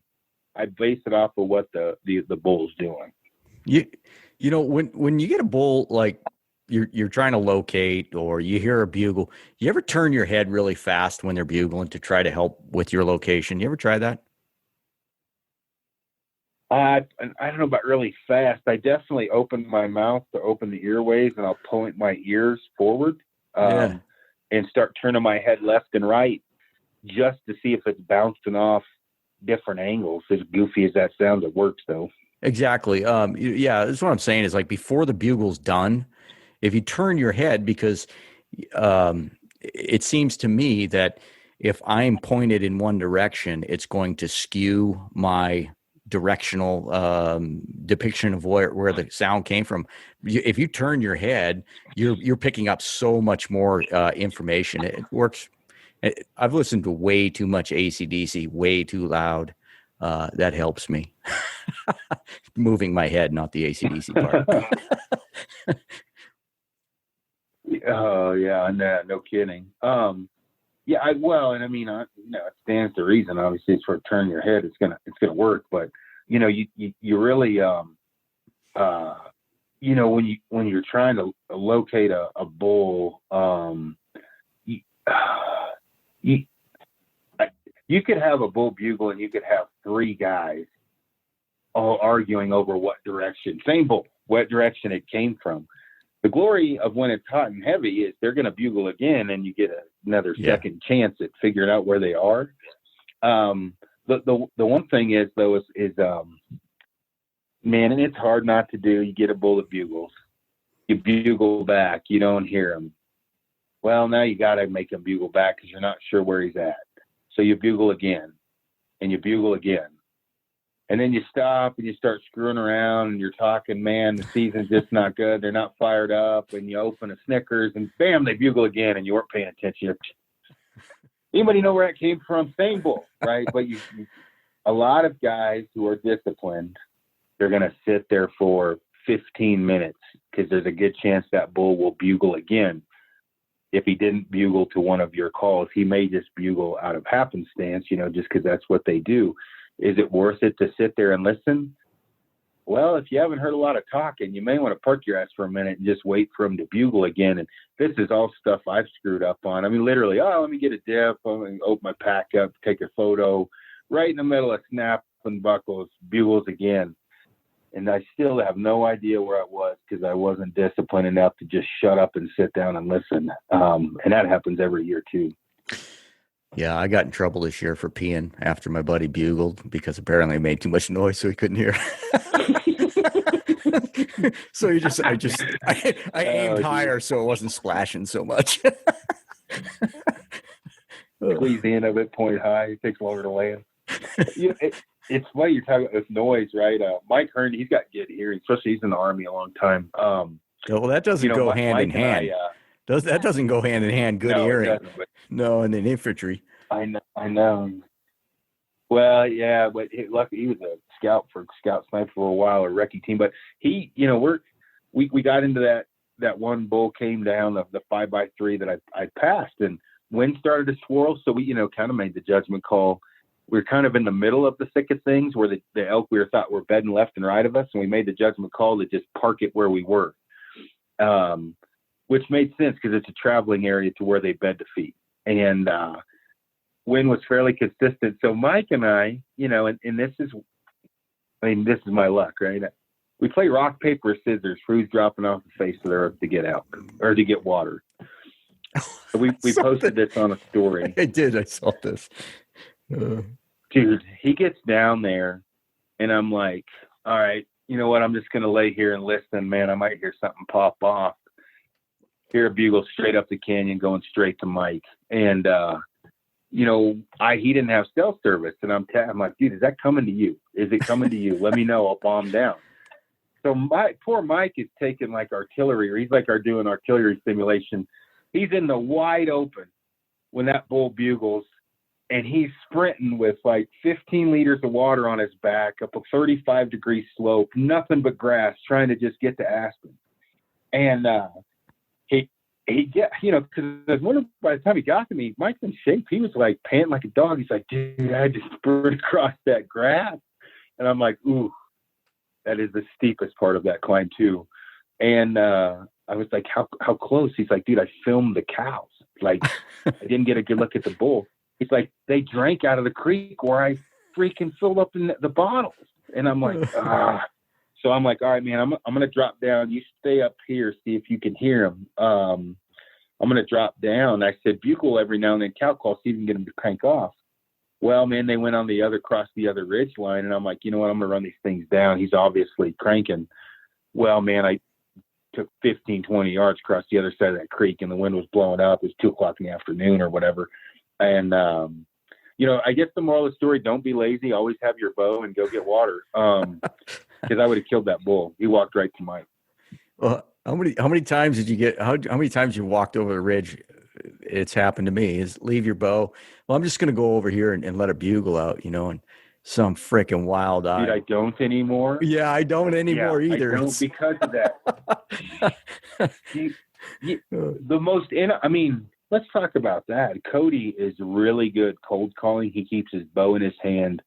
I base it off of what the bull's doing. When you get a bull, like you're trying to locate or you hear a bugle, you ever turn your head really fast when they're bugling to try to help with your location? You ever try that? I don't know about really fast. I definitely open my mouth to open the earways, and I'll point my ears forward and start turning my head left and right just to see if it's bouncing off different angles. As goofy as that sounds, it works though. Exactly. That's what I'm saying is like before the bugle's done, if you turn your head, because it seems to me that if I'm pointed in one direction, it's going to skew my directional depiction of where the sound came from. If you turn your head, you're picking up so much more information. It works. I've listened to way too much AC/DC, way too loud. That helps me. Moving my head, not the AC/DC part. Oh yeah, no kidding. It stands to reason. Obviously, it's for turn your head. It's gonna work. But you really when you're trying to locate a bull, you could have a bull bugle and you could have 3 guys all arguing over what direction, same bull, what direction it came from. The glory of when it's hot and heavy is they're going to bugle again and you get another second chance at figuring out where they are. The one thing is though, man, and it's hard not to do. You get a bull that bugles, you bugle back, you don't hear him. Well, now you got to make him bugle back because you're not sure where he's at. So you bugle again and you bugle again. And then you stop and you start screwing around and you're talking, man, the season's just not good. They're not fired up. And you open a Snickers and bam, they bugle again and you weren't paying attention. Anybody know where that came from? Same bull, right? But a lot of guys who are disciplined, they're going to sit there for 15 minutes because there's a good chance that bull will bugle again. If he didn't bugle to one of your calls, he may just bugle out of happenstance, just because that's what they do. Is it worth it to sit there and listen? Well, if you haven't heard a lot of talking, you may want to park your ass for a minute and just wait for him to bugle again. And this is all stuff I've screwed up on. I mean, literally, let me get a dip. I'm going to open my pack up, take a photo. Right in the middle of snap and buckles, bugles again. and I still have no idea where I was because I wasn't disciplined enough to just shut up and sit down and listen. And that happens every year too. Yeah, I got in trouble this year for peeing after my buddy bugled because apparently I made too much noise so he couldn't hear. So I aimed higher so it wasn't splashing so much. Squeeze the end of it, point high. It takes longer to land. It's funny you're talking about noise, right? Mike Hearn, he's got good hearing, especially he's in the Army a long time. Well, that doesn't go hand in hand. That doesn't go hand in hand. Good hearing. No, in the infantry. I know. Well, yeah, but luckily he was a scout sniper for a while, a recce team. But he, we got into that one bull came down of the 5x3 that I passed, and wind started to swirl. So we, kind of made the judgment call. We were kind of in the middle of the thick of things where the elk we thought were bedding left and right of us, and we made the judgment call to just park it where we were, which made sense because it's a traveling area to where they bed to feed. And wind was fairly consistent. So Mike and I, and this is my luck, right? We play rock, paper, scissors for who's dropping off the face of the earth to get out or to get water. So we posted this on a story. I did. I saw this. Dude, he gets down there and I'm like, all right, you know what? I'm just going to lay here and listen, man. I might hear something pop off. Hear a bugle straight up the canyon going straight to Mike. And, he didn't have cell service. And I'm like, dude, is that coming to you? Is it coming to you? Let me know. I'll bomb down. So poor Mike is taking like artillery, or he's like doing artillery simulation. He's in the wide open when that bull bugles, and he's sprinting with like 15 liters of water on his back up a 35-degree slope, nothing but grass, trying to just get to Aspen. And he get, because I was wondering by the time he got to me, Mike's in shape. He was like panting like a dog. He's like, dude, I just sprint across that grass. And I'm like, ooh, that is the steepest part of that climb too. And I was like, how close? He's like, dude, I filmed the cows. Like, I didn't get a good look at the bull. He's like, they drank out of the creek where I freaking filled up in the bottles. And I'm like, ah. So I'm like, all right, man, I'm going to drop down. You stay up here, see if you can hear him. I'm going to drop down. I said, bugle every now and then, cow call, see if you can get him to crank off. Well, man, they went on across the other ridge line, and I'm like, you know what, I'm going to run these things down. He's obviously cranking. Well, man, I took 15, 20 yards across the other side of that creek, and the wind was blowing up. It was 2 o'clock in the afternoon or whatever. And, I guess the moral of the story, don't be lazy. Always have your bow and go get water. Because I would have killed that bull. He walked right to Mike. Well, how many times did you get? How many times you walked over the ridge? It's happened to me. Is leave your bow. Well, I'm just going to go over here and let a bugle out, and some freaking wild eye. Dude, I don't anymore. Yeah, I don't anymore either. I don't because of that. Let's talk about that. Cody is really good cold calling. He keeps his bow in his hand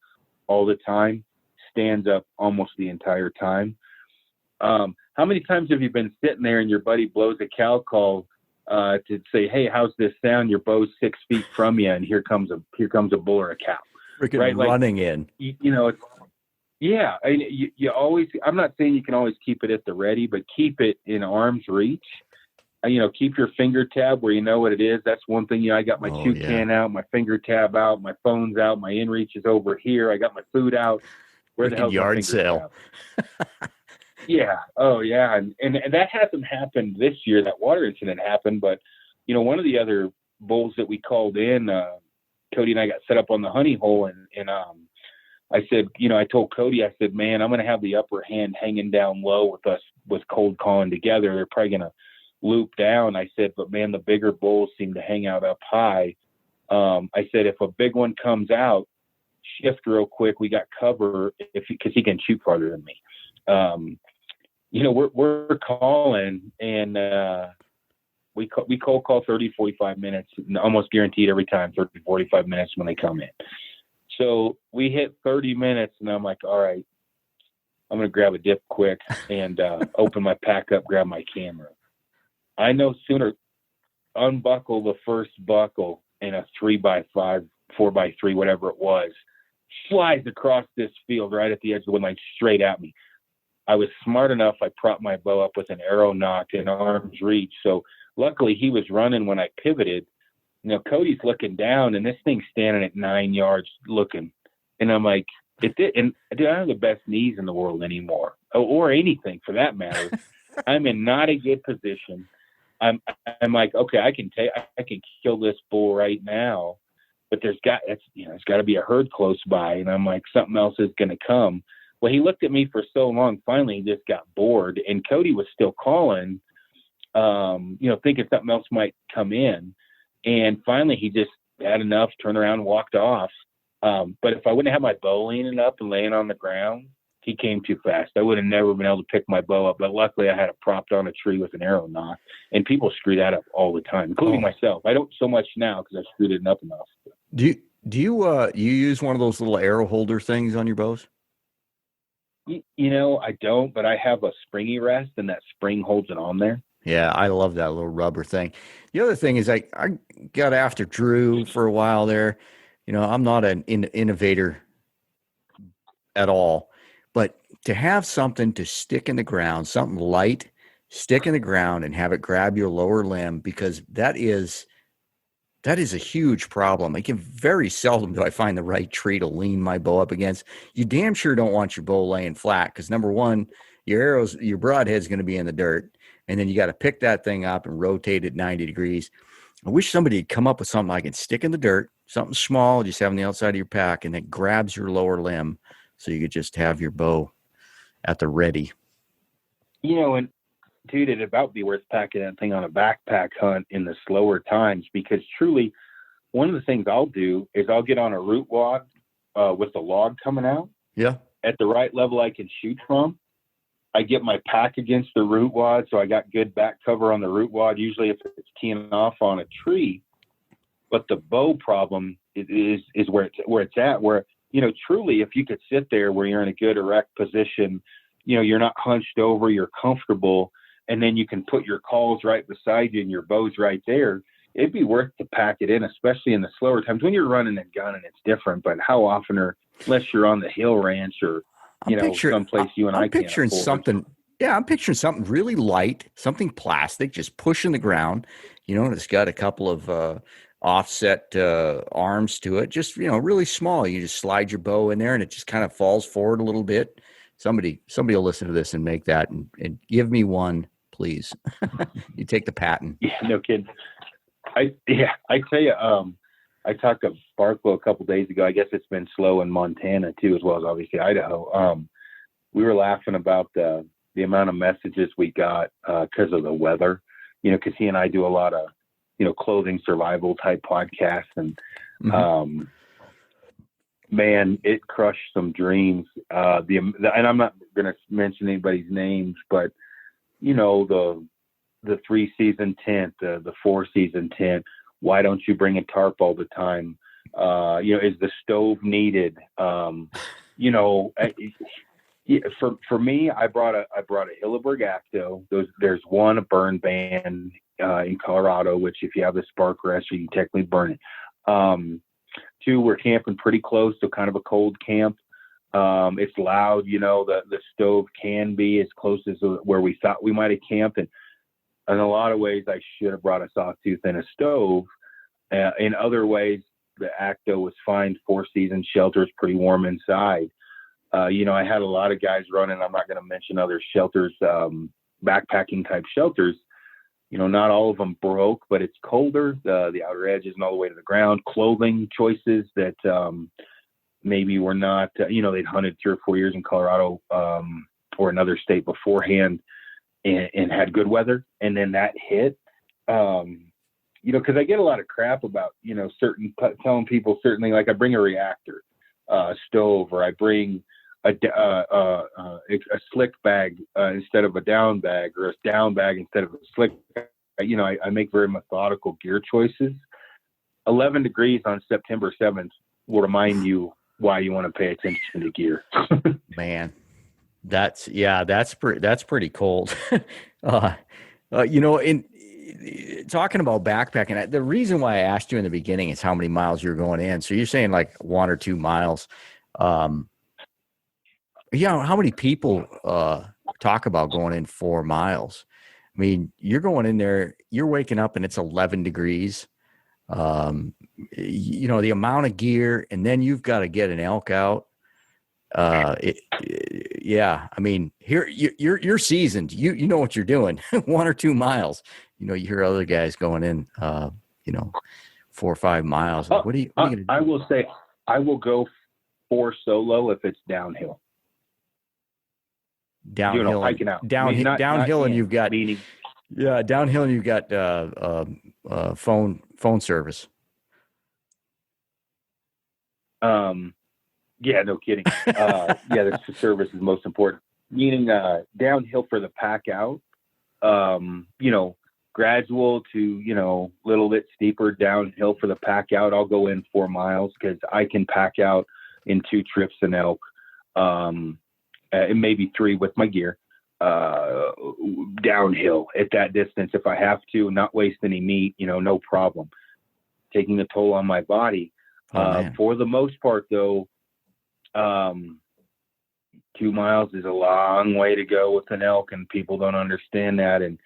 all the time. Stands up almost the entire time. How many times have you been sitting there and your buddy blows a cow call to say, "Hey, how's this sound?" Your bow's 6 feet from you, and here comes a bull or a cow, freaking right? Running in. It's, yeah. You always. I'm not saying you can always keep it at the ready, but keep it in arm's reach. Keep your finger tab where you know what it is. That's one thing. I got my can out, my finger tab out, my phone's out, my inReach is over here. I got my food out. Where the hell's yard sale? Yeah. Oh, yeah. And that hasn't happened this year. That water incident happened, but one of the other bulls that we called in, Cody and I got set up on the honey hole, and I said, I told Cody, I said, man, I'm going to have the upper hand hanging down low with us with cold calling together. They're probably going to loop down. I said, but man, the bigger bulls seem to hang out up high. I said, if a big one comes out, shift real quick. We got cover because he can shoot farther than me. We're calling, and we cold call 30, 45 minutes, almost guaranteed every time, 30, 45 minutes when they come in. So we hit 30 minutes, and I'm like, all right, I'm going to grab a dip quick and open my pack up, grab my camera. I no sooner unbuckle the first buckle in a 3x5, 4x3, whatever it was, flies across this field right at the edge of the wind line straight at me. I was smart enough. I propped my bow up with an arrow nock in arm's reach. So luckily he was running when I pivoted. Cody's looking down and this thing's standing at 9 yards looking. And I'm like, and dude, I don't have the best knees in the world anymore, or anything for that matter. I'm in not a good position. I'm like, okay, I can kill this bull right now, but there's got to be a herd close by. And I'm like, something else is going to come. Well, he looked at me for so long. Finally, he just got bored, and Cody was still calling, thinking something else might come in. And finally, he just had enough, turned around, and walked off. But if I wouldn't have my bow leaning up and laying on the ground, he came too fast. I would have never been able to pick my bow up. But luckily, I had it propped on a tree with an arrow nock. And people screw that up all the time, including myself. I don't so much now because I screwed it up enough. Do you use one of those little arrow holder things on your bows? I don't, but I have a springy rest, and that spring holds it on there. Yeah, I love that little rubber thing. The other thing is I got after Drew for a while there. I'm not an innovator at all, but to have something to stick in the ground, something light, stick in the ground and have it grab your lower limb, because that is a huge problem. Very seldom do I find the right tree to lean my bow up against. You damn sure don't want your bow laying flat, because number one, your broadhead's going to be in the dirt, and then you got to pick that thing up and rotate it 90 degrees. I wish somebody had come up with something I can stick in the dirt, something small, just have on the outside of your pack, and it grabs your lower limb, so you could just have your bow at the ready. And dude, it'd about be worth packing that thing on a backpack hunt in the slower times, because truly, one of the things I'll do is I'll get on a root wad with the log coming out. Yeah. At the right level I can shoot from. I get my pack against the root wad, so I got good back cover on the root wad, usually if it's teeing off on a tree. But the bow problem is where it's at, where, truly, if you could sit there where you're in a good erect position, you're not hunched over, you're comfortable, and then you can put your calls right beside you and your bow's right there, it'd be worth to pack it in, especially in the slower times. When you're running and gunning, it's different, but how often unless you're on the hill ranch or, someplace you and I can't afford. I'm picturing something really light, something plastic, just pushing the ground, and it's got a couple of offset arms to it, just, really small. You just slide your bow in there and it just kind of falls forward a little bit. Somebody will listen to this and make that and give me one, please. You take the patent. Yeah, no kidding. I tell you, I talked to Barklow a couple days ago. I guess it's been slow in Montana too, as well as obviously Idaho. We were laughing about the amount of messages we got because of the weather, because he and I do a lot of, clothing survival type podcasts, and man, it crushed some dreams. And I'm not going to mention anybody's names, but the 3-season tent, the 4-season tent. Why don't you bring a tarp all the time? Is the stove needed? For me, I brought a Hilleberg Acto. There's one, a burn ban in Colorado, which if you have the spark arrestor, you can technically burn it. 2, we're camping pretty close, so kind of a cold camp. It's loud, the stove can be as close as where we thought we might have camped. And in a lot of ways, I should have brought a sawtooth and a stove. In other ways, the Acto was fine. 4-season shelter is pretty warm inside. I had a lot of guys running. I'm not going to mention other shelters, backpacking type shelters. Not all of them broke, but it's colder. The outer edge isn't all the way to the ground. Clothing choices that maybe were not, they'd hunted 3 or 4 years in Colorado or another state beforehand and had good weather. And then that hit, because I get a lot of crap about, telling people certainly, like I bring a reactor, stove, or I bring a slick bag instead of a down bag, or a down bag instead of a slick bag. I make very methodical gear choices. 11 degrees on September 7th will remind you why you want to pay attention to gear. Man, that's pretty cold. In talking about backpacking, the reason why I asked you in the beginning is how many miles you're going in. So you're saying like 1 or 2 miles. How many people talk about going in 4 miles. I mean, you're going in there, you're waking up and it's 11 degrees. The amount of gear, and then you've got to get an elk out. Yeah, I mean, here you're seasoned. You know what you're doing. 1 or 2 miles. You hear other guys going in, 4 or 5 miles. Like, what are you going to do? I will say, I will go for solo if it's downhill. Downhill, hiking out. Downhill, and you've got downhill, and you've got phone service. Yeah, no kidding. The service is most important. Meaning downhill for the pack out. Gradual to little bit steeper downhill for the pack out. I'll go in 4 miles because I can pack out in 2 trips an elk. And maybe 3 with my gear, downhill at that distance if I have to, not waste any meat, no problem. Taking a toll on my body. For the most part, though, 2 miles is a long way to go with an elk, and people don't understand that. And,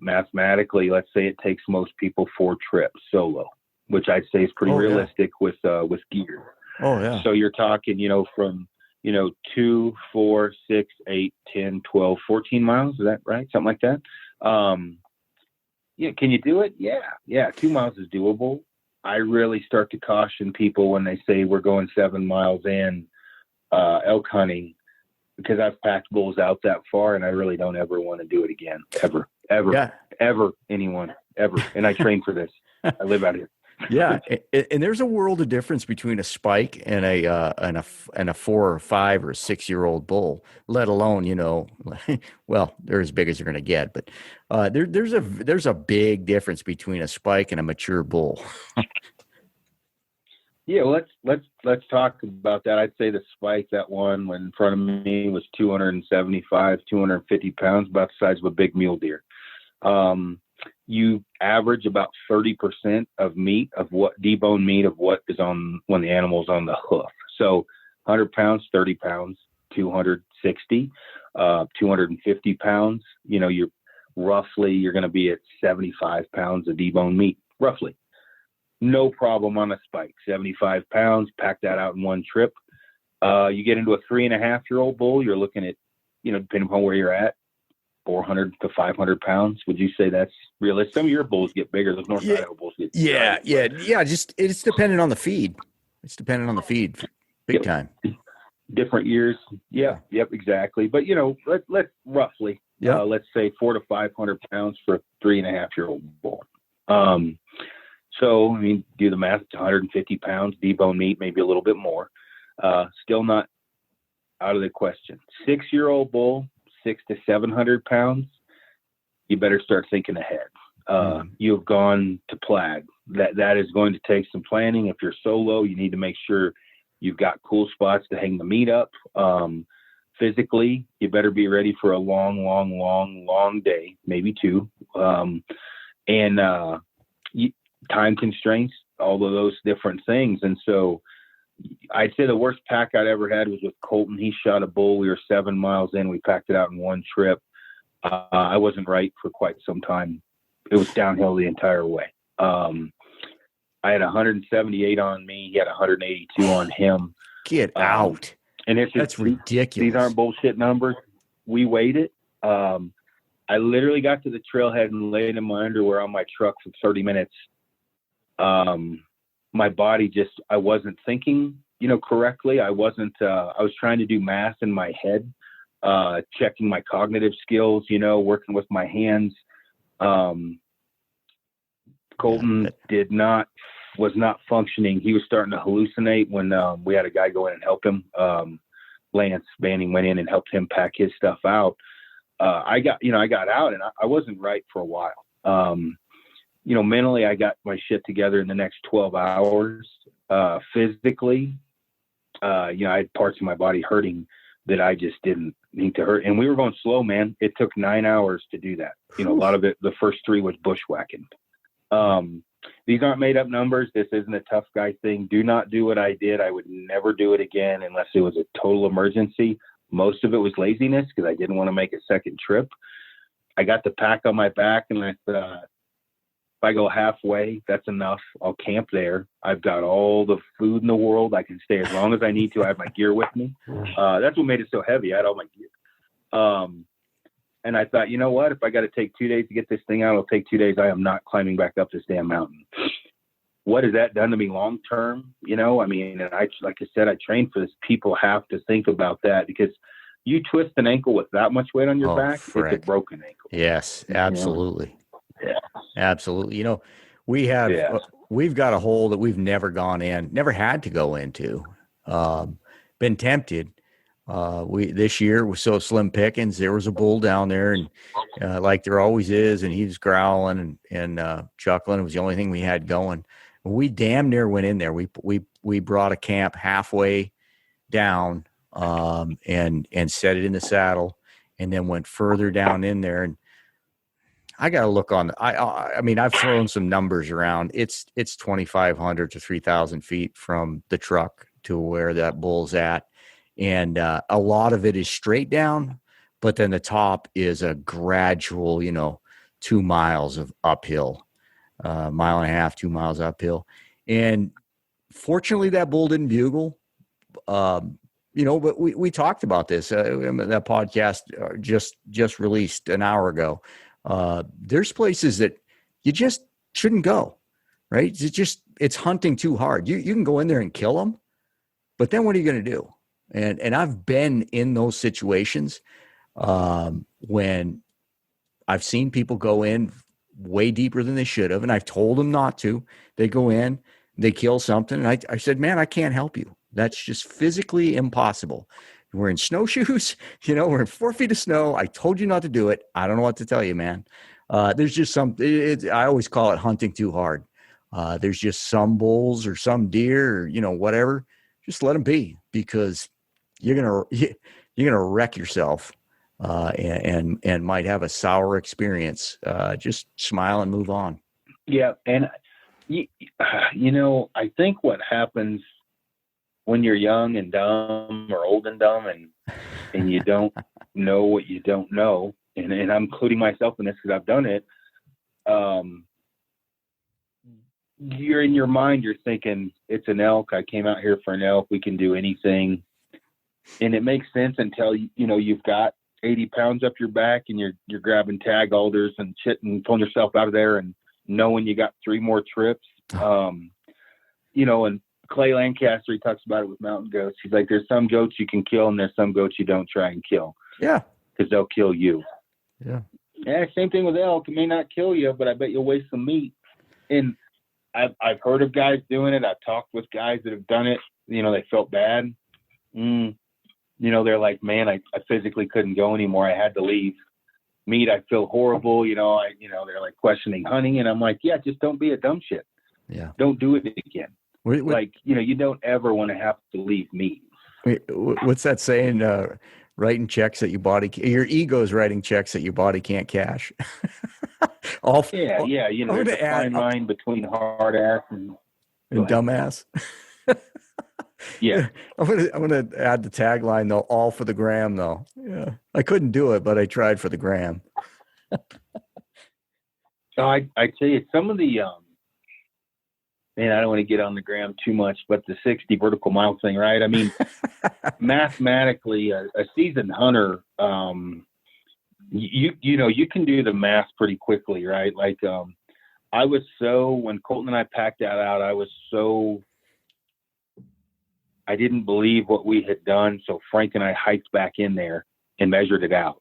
mathematically, let's say it takes most people 4 trips solo, which I'd say is pretty realistic with gear. Oh, yeah. So you're talking, from 2, 4, 6, 8, 10, 12, 14 miles. Is that right? Something like that. Can you do it? Yeah. 2 miles is doable. I really start to caution people when they say we're going 7 miles in elk hunting, because I've packed bulls out that far, and I really don't ever want to do it again. Ever, anyone, ever. And I train for this. I live out here. Yeah, and there's a world of difference between a spike and a 4 or 5 or 6 year old bull. Let alone, well, they're as big as you're going to get, but there's a big difference between a spike and a mature bull. Yeah, well, let's talk about that. I'd say the spike, that one in front of me, was 275, 250 pounds, about the size of a big mule deer. You average about 30% of meat, of what deboned meat, of what is on when the animal's on the hoof. So 100 pounds, 30 pounds, 260, 250 pounds, you're going to be at 75 pounds of deboned meat, roughly. No problem on a spike. 75 pounds, pack that out in one trip. You get into a 3.5-year-old bull, you're looking at, depending upon where you're at, 400 to 500 pounds. Would you say that's realistic? Some of your bulls get bigger. Those North Idaho bulls get bigger. Yeah. Just it's dependent on the feed. It's dependent on the feed, big time. Different years. Yep, exactly. But let's roughly, let's say 400 to 500 pounds for a 3.5-year-old bull. So do the math. It's 150 pounds deboned meat, maybe a little bit more. Still not out of the question. 6-year-old bull, 600 to 700 pounds, you better start thinking ahead. You've gone to plaid. That is going to take some planning. If you're solo, you need to make sure you've got cool spots to hang the meat up. Physically, you better be ready for a long day, maybe 2. Time constraints, all of those different things. And so I'd say the worst pack I'd ever had was with Colton. He shot a bull. We were 7 miles in. We packed it out in one trip. I wasn't right for quite some time. It was downhill the entire way. I had 178 on me. He had 182 on him. Get out. And that's ridiculous. These aren't bullshit numbers. We weighed it. I literally got to the trailhead and laid in my underwear on my truck for 30 minutes. My body I wasn't thinking, correctly. I wasn't, I was trying to do math in my head, checking my cognitive skills, working with my hands. Colton was not functioning. He was starting to hallucinate when, we had a guy go in and help him. Lance Banning went in and helped him pack his stuff out. I got out and I wasn't right for a while. Mentally, I got my shit together in the next 12 hours. Physically, I had parts of my body hurting that I just didn't need to hurt. And we were going slow, man. It took 9 hours to do that. A lot of it, the first 3 was bushwhacking. These aren't made up numbers. This isn't a tough guy thing. Do not do what I did. I would never do it again unless it was a total emergency. Most of it was laziness because I didn't want to make a second trip. I got the pack on my back, and I thought, if I go halfway, that's enough. I'll camp there. I've got all the food in the world. I can stay as long as I need to. I have my gear with me. That's what made it so heavy. I had all my gear. And I thought, you know what? If I got to take 2 days to get this thing out, it'll take 2 days. I am not climbing back up this damn mountain. What has that done to me long term? You know, I mean, and like I said, I trained for this. People have to think about that, because you twist an ankle with that much weight on your back, frick. it's a broken ankle. Yes, absolutely. Yeah. Absolutely. You know, we've got a hole that we've never gone in, never had to go into. Been tempted. This year was so slim pickings. There was a bull down there, and like there always is, and he was growling and chuckling. It was the only thing we had going. We damn near went in there. We brought a camp halfway down, and set it in the saddle, and then went further down in there. And I got to look on. I mean, I've thrown some numbers around. It's 2,500 to 3,000 feet from the truck to where that bull's at. And a lot of it is straight down, but then the top is a gradual, 2 miles of uphill, mile and a half, 2 miles uphill. And fortunately that bull didn't bugle, but we talked about this, that podcast just released an hour ago. There's places that you just shouldn't go, right? It's hunting too hard. You can go in there and kill them, but then what are you going to do? And I've been in those situations when I've seen people go in way deeper than they should have, and I've told them not to. They go in, they kill something, and I said, man, I can't help you. That's just physically impossible. We're in snowshoes, we're in 4 feet of snow. I told you not to do it. I don't know what to tell you, man. There's just I always call it hunting too hard. There's just some bulls or some deer or, whatever. Just let them be, because you're gonna wreck yourself and might have a sour experience. Just smile and move on. Yeah, and I think what happens when you're young and dumb, or old and dumb, and you don't know what you don't know, and I'm including myself in this because I've done it. You're in your mind, you're thinking, it's an elk. I came out here for an elk. We can do anything. And it makes sense until, you've got 80 pounds up your back and you're grabbing tag alders and shit and pulling yourself out of there and knowing you got 3 more trips. And Clay Lancaster, he talks about it with mountain goats. He's like, there's some goats you can kill and there's some goats you don't try and kill. Yeah. Because they'll kill you. Yeah. Yeah. Same thing with elk. It may not kill you, but I bet you'll waste some meat. And I've heard of guys doing it. I've talked with guys that have done it. They felt bad. They're like, man, I physically couldn't go anymore. I had to leave. Meat, I feel horrible. They're like questioning hunting. And I'm like, yeah, just don't be a dumb shit. Yeah. Don't do it again. You don't ever want to have to leave meat. What's that saying? Writing checks that your ego's writing checks that your body can't cash. There's a fine line between hard ass and dumbass. Yeah. I'm gonna add the tagline though, all for the gram though. Yeah. I couldn't do it, but I tried for the gram. I tell you, some of the man, I don't want to get on the gram too much, but the 60 vertical mile thing, right? I mean, mathematically, a seasoned hunter, you can do the math pretty quickly, right? Like, when Colton and I packed that out, I didn't believe what we had done. So Frank and I hiked back in there and measured it out.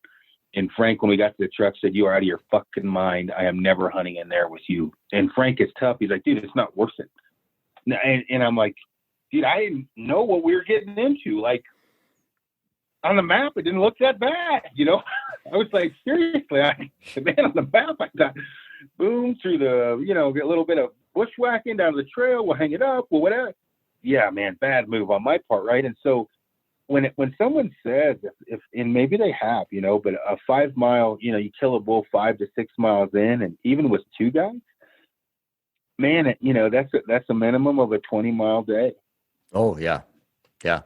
And Frank, when we got to the truck, said, you are out of your fucking mind. I am never hunting in there with you. And Frank is tough. He's like, dude, it's not worth it. And I'm like, dude, I didn't know what we were getting into. Like, on the map, it didn't look that bad. I was like, seriously, man, on the map, I thought, boom, through the, get a little bit of bushwhacking down the trail. We'll hang it up. Well, whatever. Yeah, man, bad move on my part, right? And so when someone says, if and maybe they have, but a 5 mile, you kill a bull 5 to 6 miles in, and even with 2 guys, man, that's a minimum of a 20-mile day. Oh yeah, yeah.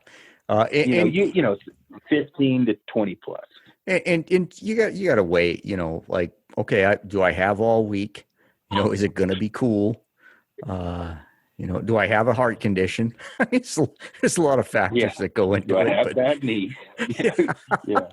15 to 20 plus. And you got to wait, like, okay, do I have all week? Is it going to be cool? Do I have a heart condition? There's a lot of factors that go into it. Do I have bad knees? Yeah.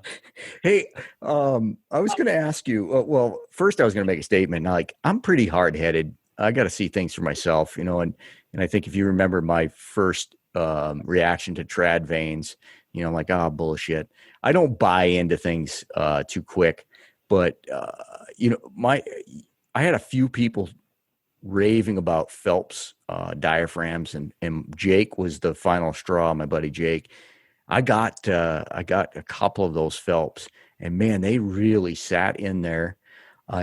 Hey, I was going to ask you, well, first I was going to make a statement. Like, I'm pretty hard headed. I got to see things for myself, and I think if you remember my first reaction to trad veins, I'm like, bullshit. I don't buy into things too quick, but I had a few people raving about Phelps diaphragms, and Jake was the final straw. My buddy Jake, I got a couple of those Phelps, and man, they really sat in there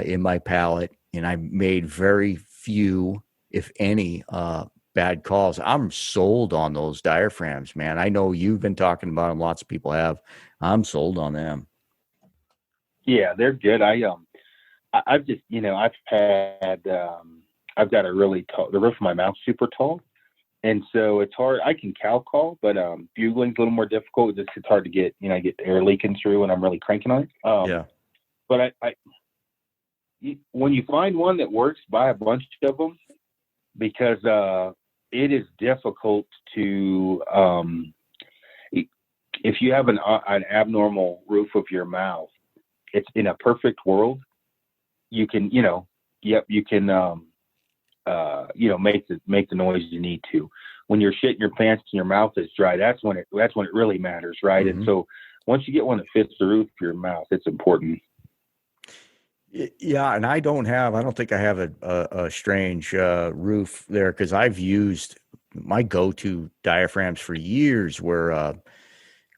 in my palate, and I made very few, if any, bad calls. I'm sold on those diaphragms, man. I know you've been talking about them. Lots of people have. I'm sold on them. Yeah, they're good. I've just, I've had, I've got a really tall, the roof of my mouth's super tall. And so it's hard. I can cow call, but bugling's a little more difficult. It's hard to get, I get air leaking through when I'm really cranking on it. Yeah. But when you find one that works, buy a bunch of them, because it is difficult to, if you have an abnormal roof of your mouth, it's in a perfect world, you can, you can, make the noise you need to. When you're shitting your pants and your mouth is dry, that's when it really matters, right? Mm-hmm. And so once you get one that fits the roof of your mouth, it's important. Yeah, and I don't think I have a strange roof there, because I've used my go-to diaphragms for years were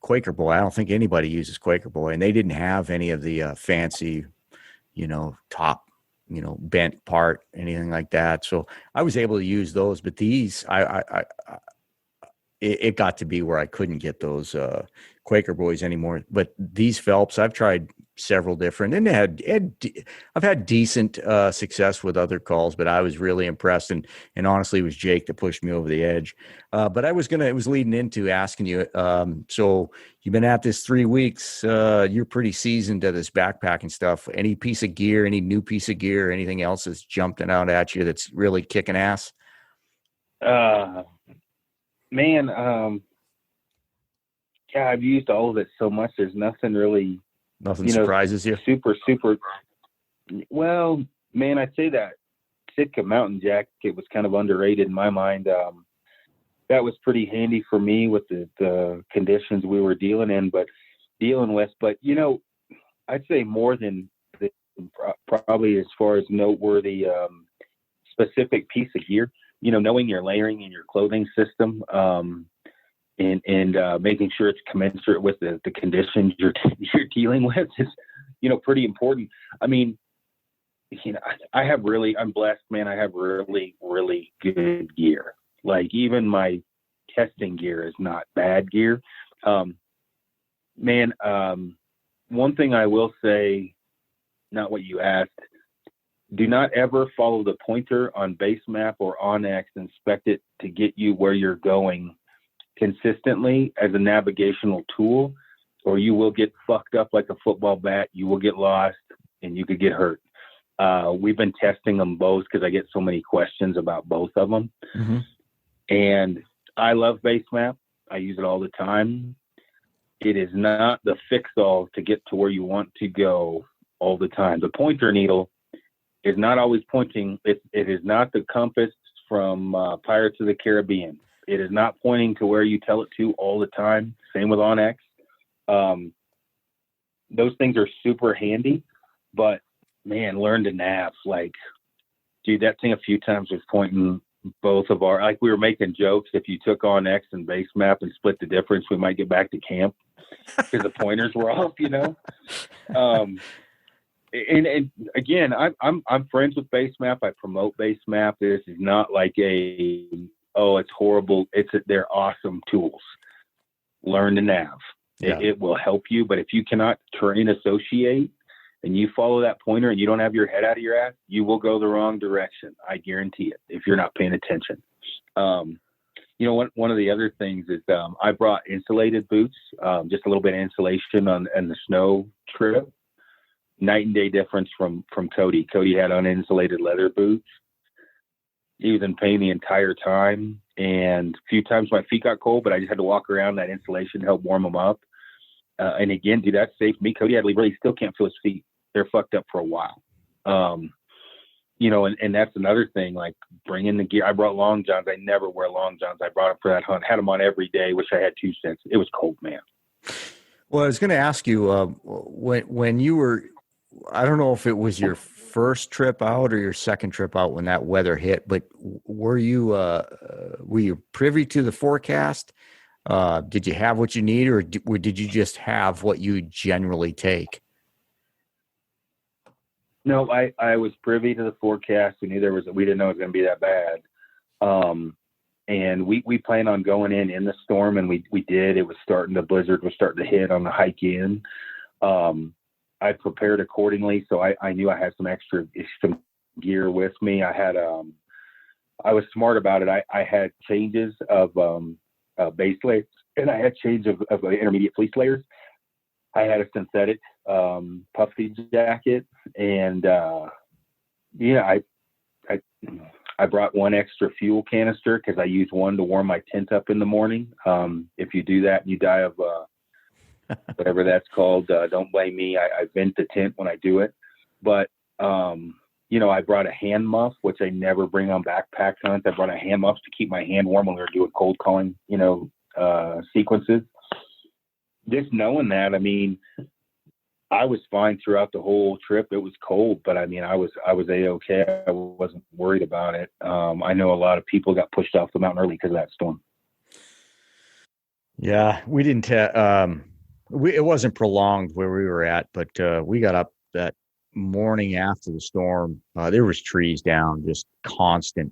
Quaker Boy. I don't think anybody uses Quaker Boy, and they didn't have any of the fancy, top, bent part, anything like that. So I was able to use those, but these, it got to be where I couldn't get those Quaker Boys anymore. But these Phelps, I've tried several different, and I've had decent success with other calls, but I was really impressed. And honestly, it was Jake that pushed me over the edge. But it was leading into asking you, so you've been at this 3 weeks, you're pretty seasoned to this backpacking stuff. Any piece of gear, any new piece of gear, anything else that's jumping out at you that's really kicking ass? Man, I've used all of it so much. There's nothing really. Nothing surprises you? Super. Well, man, I'd say that Sitka mountain jacket was kind of underrated in my mind. That was pretty handy for me with the conditions we were dealing with. But, I'd say more than probably as far as noteworthy specific piece of gear, knowing your layering in your clothing system, and making sure it's commensurate with the conditions you're dealing with is, pretty important. I mean, I'm blessed, man. I have really, really good gear. Like, even my testing gear is not bad gear. One thing I will say, not what you asked, do not ever follow the pointer on base map or Onyx and expect it to get you where you're going consistently as a navigational tool, or you will get fucked up like a football bat. You will get lost and you could get hurt. We've been testing them both because I get so many questions about both of them. Mm-hmm. And I love base map. I use it all the time. It is not the fix-all to get to where you want to go all the time. The pointer needle is not always pointing. It is not the compass from Pirates of the Caribbean. It is not pointing to where you tell it to all the time. Same with Onyx. Those things are super handy, but man, learn to nav. Like, dude, that thing a few times was pointing both of our, like, we were making jokes. If you took Onyx and base map and split the difference, we might get back to camp because the pointers were off, And again, I'm friends with base map. I promote base map. This is not like it's horrible. They're awesome tools. Learn to nav. Yeah. It will help you. But if you cannot terrain associate and you follow that pointer and you don't have your head out of your ass, you will go the wrong direction. I guarantee it if you're not paying attention. One of the other things is I brought insulated boots, just a little bit of insulation on the snow trip. Night and day difference from Cody. Cody had uninsulated leather boots. He was in pain the entire time, and a few times my feet got cold, but I just had to walk around. That insulation helped warm them up. And again, dude, that saved me. Cody had to leave early. He still can't feel his feet. They're fucked up for a while. And that's another thing, like bringing the gear. I brought long johns. I never wear long johns. I brought them for that hunt. Had them on every day. Wish I had 2 cents. It was cold, man. Well, I was going to ask you, when you were, I don't know if it was your first trip out or your second trip out when that weather hit, but were you privy to the forecast? Did you have what you need, or did you just have what you generally take? No, I was privy to the forecast. We knew we didn't know it was going to be that bad. And we planned on going in the storm, and we did. It was the blizzard was starting to hit on the hike in. I prepared accordingly. So I knew I had some gear with me. I was smart about it. I had changes of base layers, and I had change of intermediate fleece layers. I had a synthetic puffy jacket, and I brought one extra fuel canister because I use one to warm my tent up in the morning. If you do that, you die of whatever that's called. Don't blame me. I vent the tent when I do it. But I brought a hand muff, which I never bring on backpack hunts. I brought a hand muff to keep my hand warm when we were doing cold calling, sequences. Just knowing that, I mean, I was fine throughout the whole trip. It was cold, but I mean, I was A-okay. I wasn't worried about it. I know a lot of people got pushed off the mountain early because of that storm. Yeah, we didn't. It wasn't prolonged where we were at, but we got up that morning after the storm. There was trees down, just constant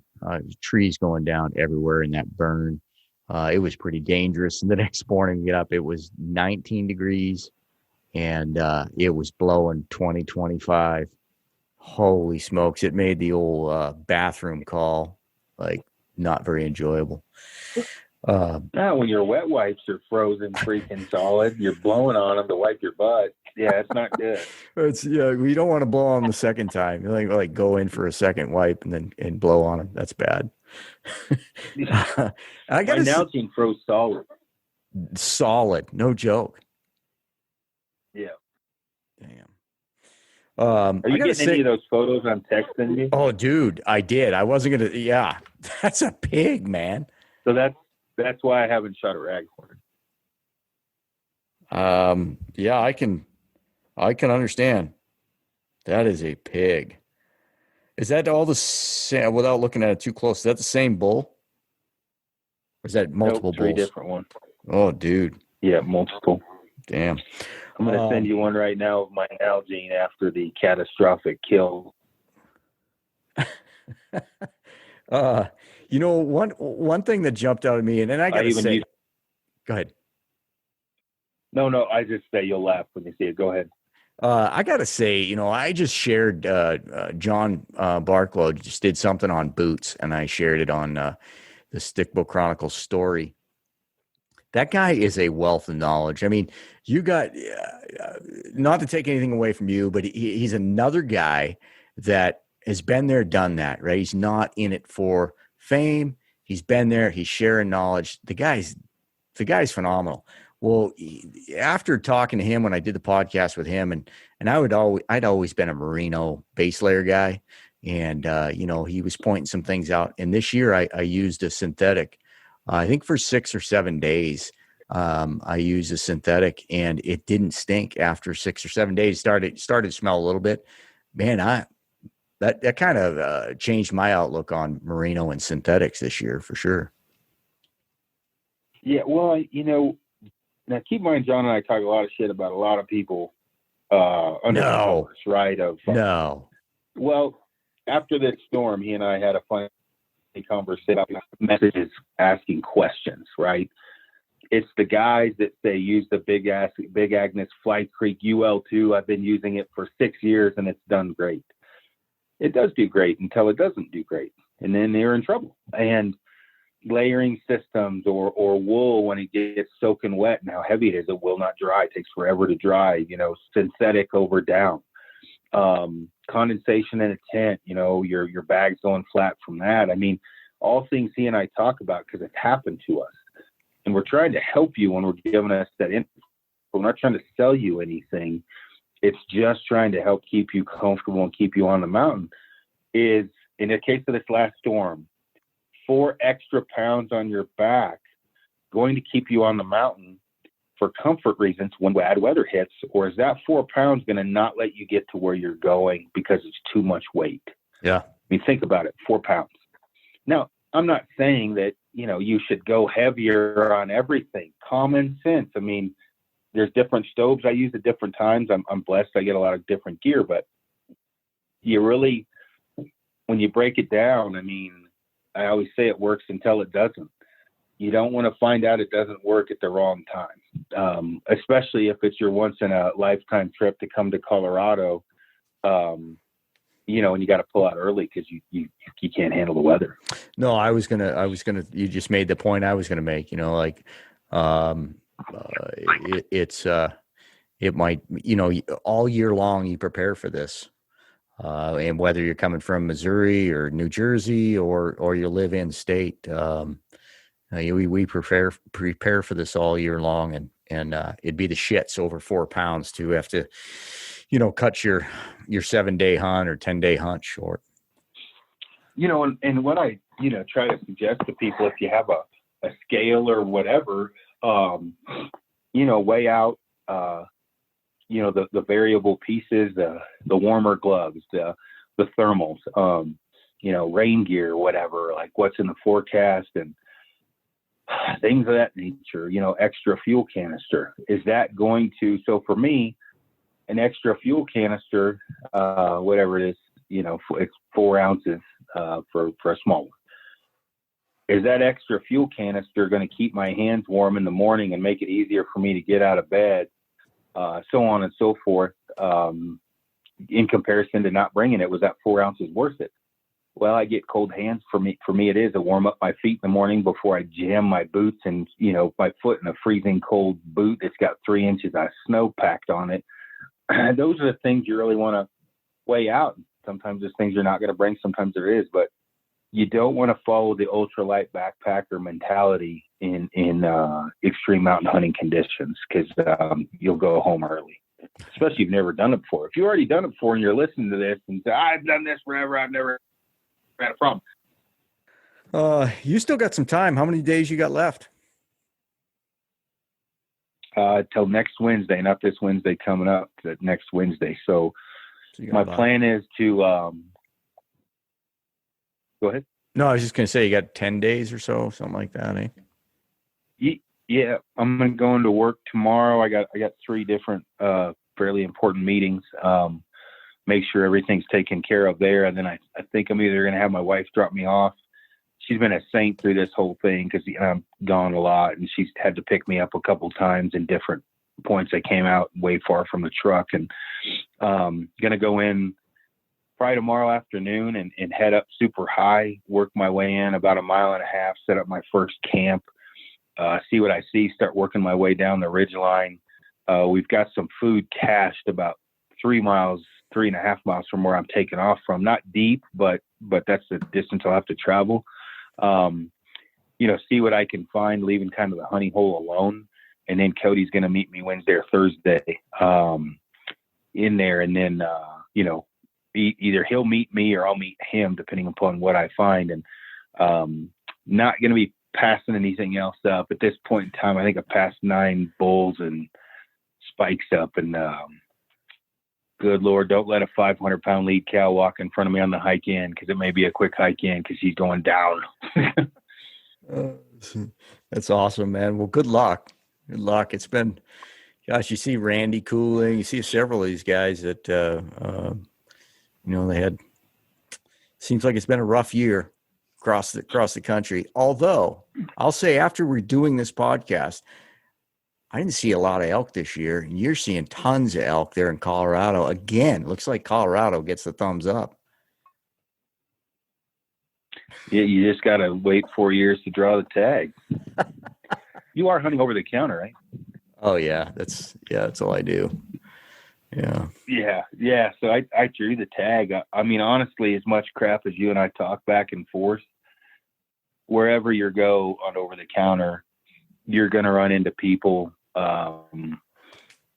trees going down everywhere in that burn. It was pretty dangerous. And the next morning we get up, it was 19 degrees and it was blowing 20, 25. Holy smokes. It made the old bathroom call like not very enjoyable. Now when your wet wipes are frozen freaking solid, you're blowing on them to wipe your butt. Yeah, it's not good. We don't want to blow on the second time. You like go in for a second wipe and blow on them. That's bad. I got announcing froze solid. Solid, no joke. Yeah. Damn. Are you getting any of those photos I'm texting you? Oh, dude, I did. I wasn't gonna. Yeah, that's a pig, man. So that's why I haven't shot a raghorn. Yeah, I can understand. That is a pig. Is that all the same? Without looking at it too close, is that the same bull? Or is that multiple bulls? 3 different ones. Oh, dude. Yeah, multiple. Damn. I'm going to send you one right now of my Nalgene after the catastrophic kill. One thing that jumped out at me, and then I got to say, go ahead. No, I just say you'll laugh when you see it. Go ahead. I got to say, I just shared, John Barklow just did something on boots, and I shared it on the Stickbow Chronicles story. That guy is a wealth of knowledge. I mean, you got, not to take anything away from you, but he's another guy that has been there, done that, right? He's not in it for fame. He's been there. He's sharing knowledge. The guy's phenomenal. Well, after talking to him when I did the podcast with him, and I'd always been a merino base layer guy, and he was pointing some things out. And this year I used a synthetic. I think for 6 or 7 days, I used a synthetic, and it didn't stink after 6 or 7 days. Started to smell a little bit. Man, that kind of changed my outlook on merino and synthetics this year for sure. Yeah, well, now keep in mind, John and I talk a lot of shit about a lot of people under the covers, right? No. Well, after this storm, he and I had a funny conversation about messages asking questions, right? It's the guys that say use the Big Agnes Fly Creek UL2. I've been using it for 6 years and it's done great. It does do great until it doesn't do great, and then they're in trouble. And layering systems or wool when it gets soaking wet and how heavy it is. It will not dry. It takes forever to dry, synthetic over down. Condensation in a tent, your bag's going flat from that. I mean, all things he and I talk about because it's happened to us. And we're trying to help you when we're giving us that info. We're not trying to sell you anything. It's just trying to help keep you comfortable and keep you on the mountain. Is, in the case of this last storm, 4 extra pounds on your back going to keep you on the mountain for comfort reasons when bad weather hits? Or is that 4 pounds going to not let you get to where you're going because it's too much weight? Yeah. I mean, think about it, 4 pounds. Now, I'm not saying that, you should go heavier on everything. Common sense. I mean, there's different stoves I use at different times. I'm blessed. I get a lot of different gear, but you really, when you break it down, I mean, I always say it works until it doesn't. You don't want to find out it doesn't work at the wrong time, especially if it's your once in a lifetime trip to come to Colorado, and you got to pull out early because you can't handle the weather. No, I was gonna, you just made the point I was gonna make, it might, all year long you prepare for this. And whether you're coming from Missouri or New Jersey or you live in state, we prepare for this all year long, and it'd be the shits over 4 pounds to have to, cut your 7-day hunt or 10-day hunt short. And what I, try to suggest to people, if you have a scale or whatever, weigh out, the variable pieces, the warmer gloves, the thermals, rain gear, whatever, like what's in the forecast and things of that nature, extra fuel canister. Is that going to, so for me, an extra fuel canister, whatever it is, it's 4 ounces for a small one. Is that extra fuel canister going to keep my hands warm in the morning and make it easier for me to get out of bed? So on and so forth, in comparison to not bringing it. Was that 4 ounces worth it? Well, I get cold hands. For me, it is. I warm up my feet in the morning before I jam my boots and, my foot in a freezing cold boot that's got 3 inches of snow packed on it. Those are the things you really want to weigh out. Sometimes there's things you're not going to bring. Sometimes there is, but you don't want to follow the ultralight backpacker mentality in extreme mountain hunting conditions, because you'll go home early, especially if you've never done it before. If you've already done it before and you're listening to this and say, I've done this forever, I've never had a problem. You still got some time. How many days you got left? Till next Wednesday, not this Wednesday coming up, but next Wednesday. So my plan is to go ahead. No, I was just going to say you got 10 days or so, something like that, eh? Yeah, I'm going to go into work tomorrow. I got 3 different fairly important meetings. Make sure everything's taken care of there, and then I think I'm either going to have my wife drop me off. She's been a saint through this whole thing because I'm gone a lot, and she's had to pick me up a couple times in different points. I came out way far from the truck, and going to go in probably tomorrow afternoon and head up super high, work my way in about 1.5 miles, set up my first camp, see what I see, start working my way down the ridge line. We've got some food cached about 3.5 miles from where I'm taking off from. Not deep, but that's the distance I'll have to travel. See what I can find, leaving kind of the honey hole alone. And then Cody's going to meet me Wednesday or Thursday in there. And then, either he'll meet me or I'll meet him, depending upon what I find. And not going to be passing anything else up at this point in time. I think I passed 9 bulls and spikes up. And good Lord, don't let a 500-pound lead cow walk in front of me on the hike in, because it may be a quick hike in because he's going down. That's awesome, man. Well, good luck. Good luck. It's been, gosh, you see Randy Cooling, you see several of these guys that, they had, seems like it's been a rough year across the country. Although I'll say, after we're doing this podcast, I didn't see a lot of elk this year, and you're seeing tons of elk there in Colorado. Again, looks like Colorado gets the thumbs up. Yeah, you just got to wait 4 years to draw the tag. You are hunting over the counter, right? Oh yeah, that's all I do. Yeah. Yeah. So I drew the tag. I mean, honestly, as much crap as you and I talk back and forth, wherever you go on over the counter, you're going to run into people.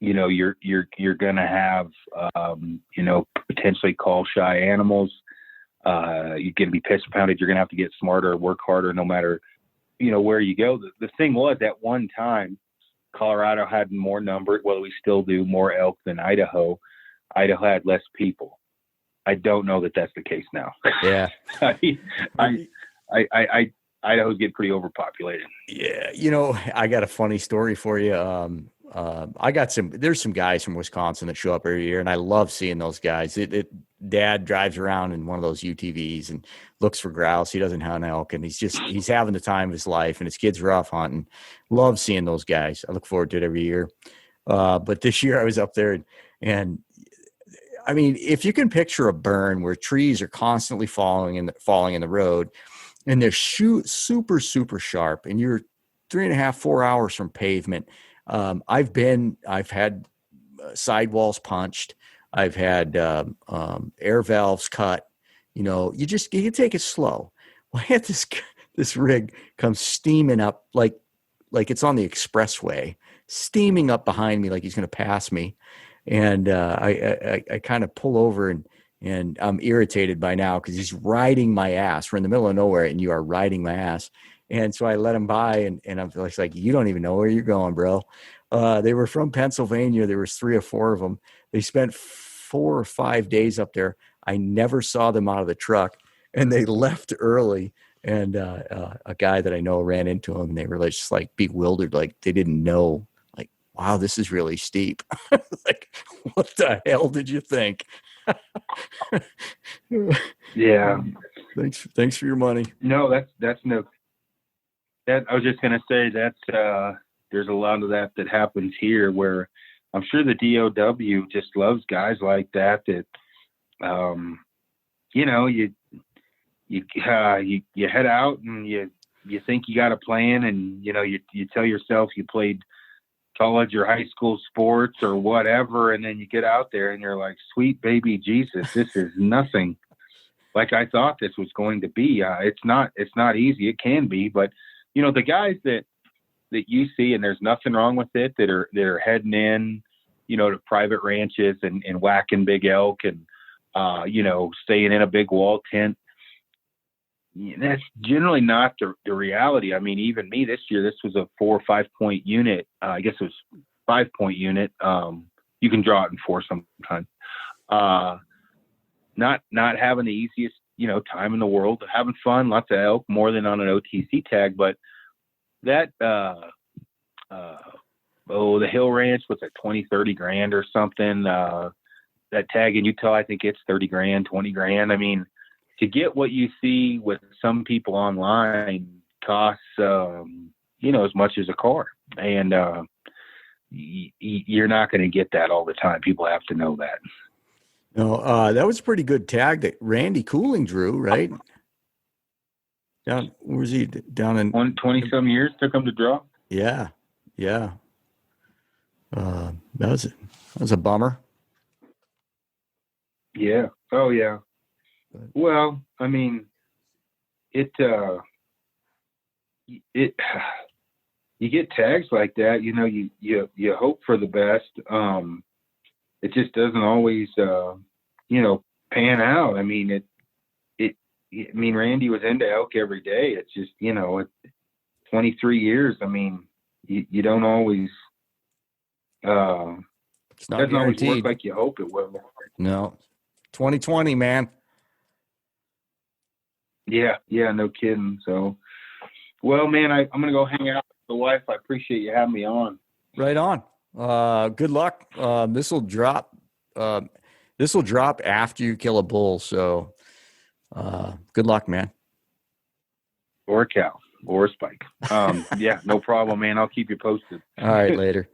You're going to have, potentially call shy animals. You're going to be piss pounded. You're going to have to get smarter, work harder, no matter, where you go. The thing was, at one time, Colorado had more number. Well, we still do, more elk than Idaho. Idaho had less people. I don't know that that's the case now. Yeah. Idaho's getting pretty overpopulated. Yeah. I got a funny story for you. There's some guys from Wisconsin that show up every year, and I love seeing those guys. Dad drives around in one of those UTVs and looks for grouse. He doesn't hunt elk, and he's having the time of his life, and his kid's rough hunting. Love seeing those guys. I look forward to it every year. But this year I was up there, and I mean, if you can picture a burn where trees are constantly falling in the road, and they're super, super sharp, and you're 3.5, 4 hours from pavement. I've had sidewalls punched. I've had air valves cut. You take it slow. Well, I had this rig come steaming up like it's on the expressway, steaming up behind me like he's going to pass me. And I kind of pull over and I'm irritated by now because he's riding my ass. We're in the middle of nowhere and you are riding my ass. And so I let him by and I'm like, you don't even know where you're going, bro. They were from Pennsylvania. There was 3 or 4 of them. They spent 4 or 5 days up there. I never saw them out of the truck, and they left early. And a guy that I know ran into them, and they were just like bewildered, like they didn't know, like, wow, this is really steep. Like, what the hell did you think? Yeah. Thanks for your money. No, that's no. That I was just gonna say that's there's a lot of that happens here where I'm sure the DOW just loves guys like that. You head out and you think you got a plan, and you tell yourself you played college or high school sports or whatever, and then you get out there and you're like, sweet baby Jesus, this is nothing like I thought this was going to be. It's not easy. It can be, but the guys that you see, and there's nothing wrong with it, that are heading in, to private ranches and whacking big elk and staying in a big wall tent. That's generally not the reality. I mean, even me this year, this was a 4 or 5 point unit. I guess it was 5-point unit. You can draw it in 4 sometimes. Not having the easiest, time in the world, having fun, lots of elk, more than on an OTC tag. But that, the Hill Ranch, what's that, 20-30 grand or something? That tag in Utah, I think it's 30 grand, 20 grand. I mean, to get what you see with some people online costs, as much as a car. And you're not going to get that all the time. People have to know that. No, that was a pretty good tag that Randy Cooling drew, right? Where's he? Down in 20 some years took him to draw. Yeah. That was a bummer. Yeah. Oh yeah. Well, I mean, you get tags like that, you hope for the best. It just doesn't always, pan out. I mean, Randy was into elk every day. It's just, 23 years. I mean, you don't always, it's not doesn't guaranteed. always work like you hope it will. No, 2020, man. Yeah, no kidding. So, well, man, I'm going to go hang out with the wife. I appreciate you having me on. Right on. Good luck. This will drop after you kill a bull. So, good luck, man. Or a cow or a spike. Yeah, no problem, man. I'll keep you posted. All right, later.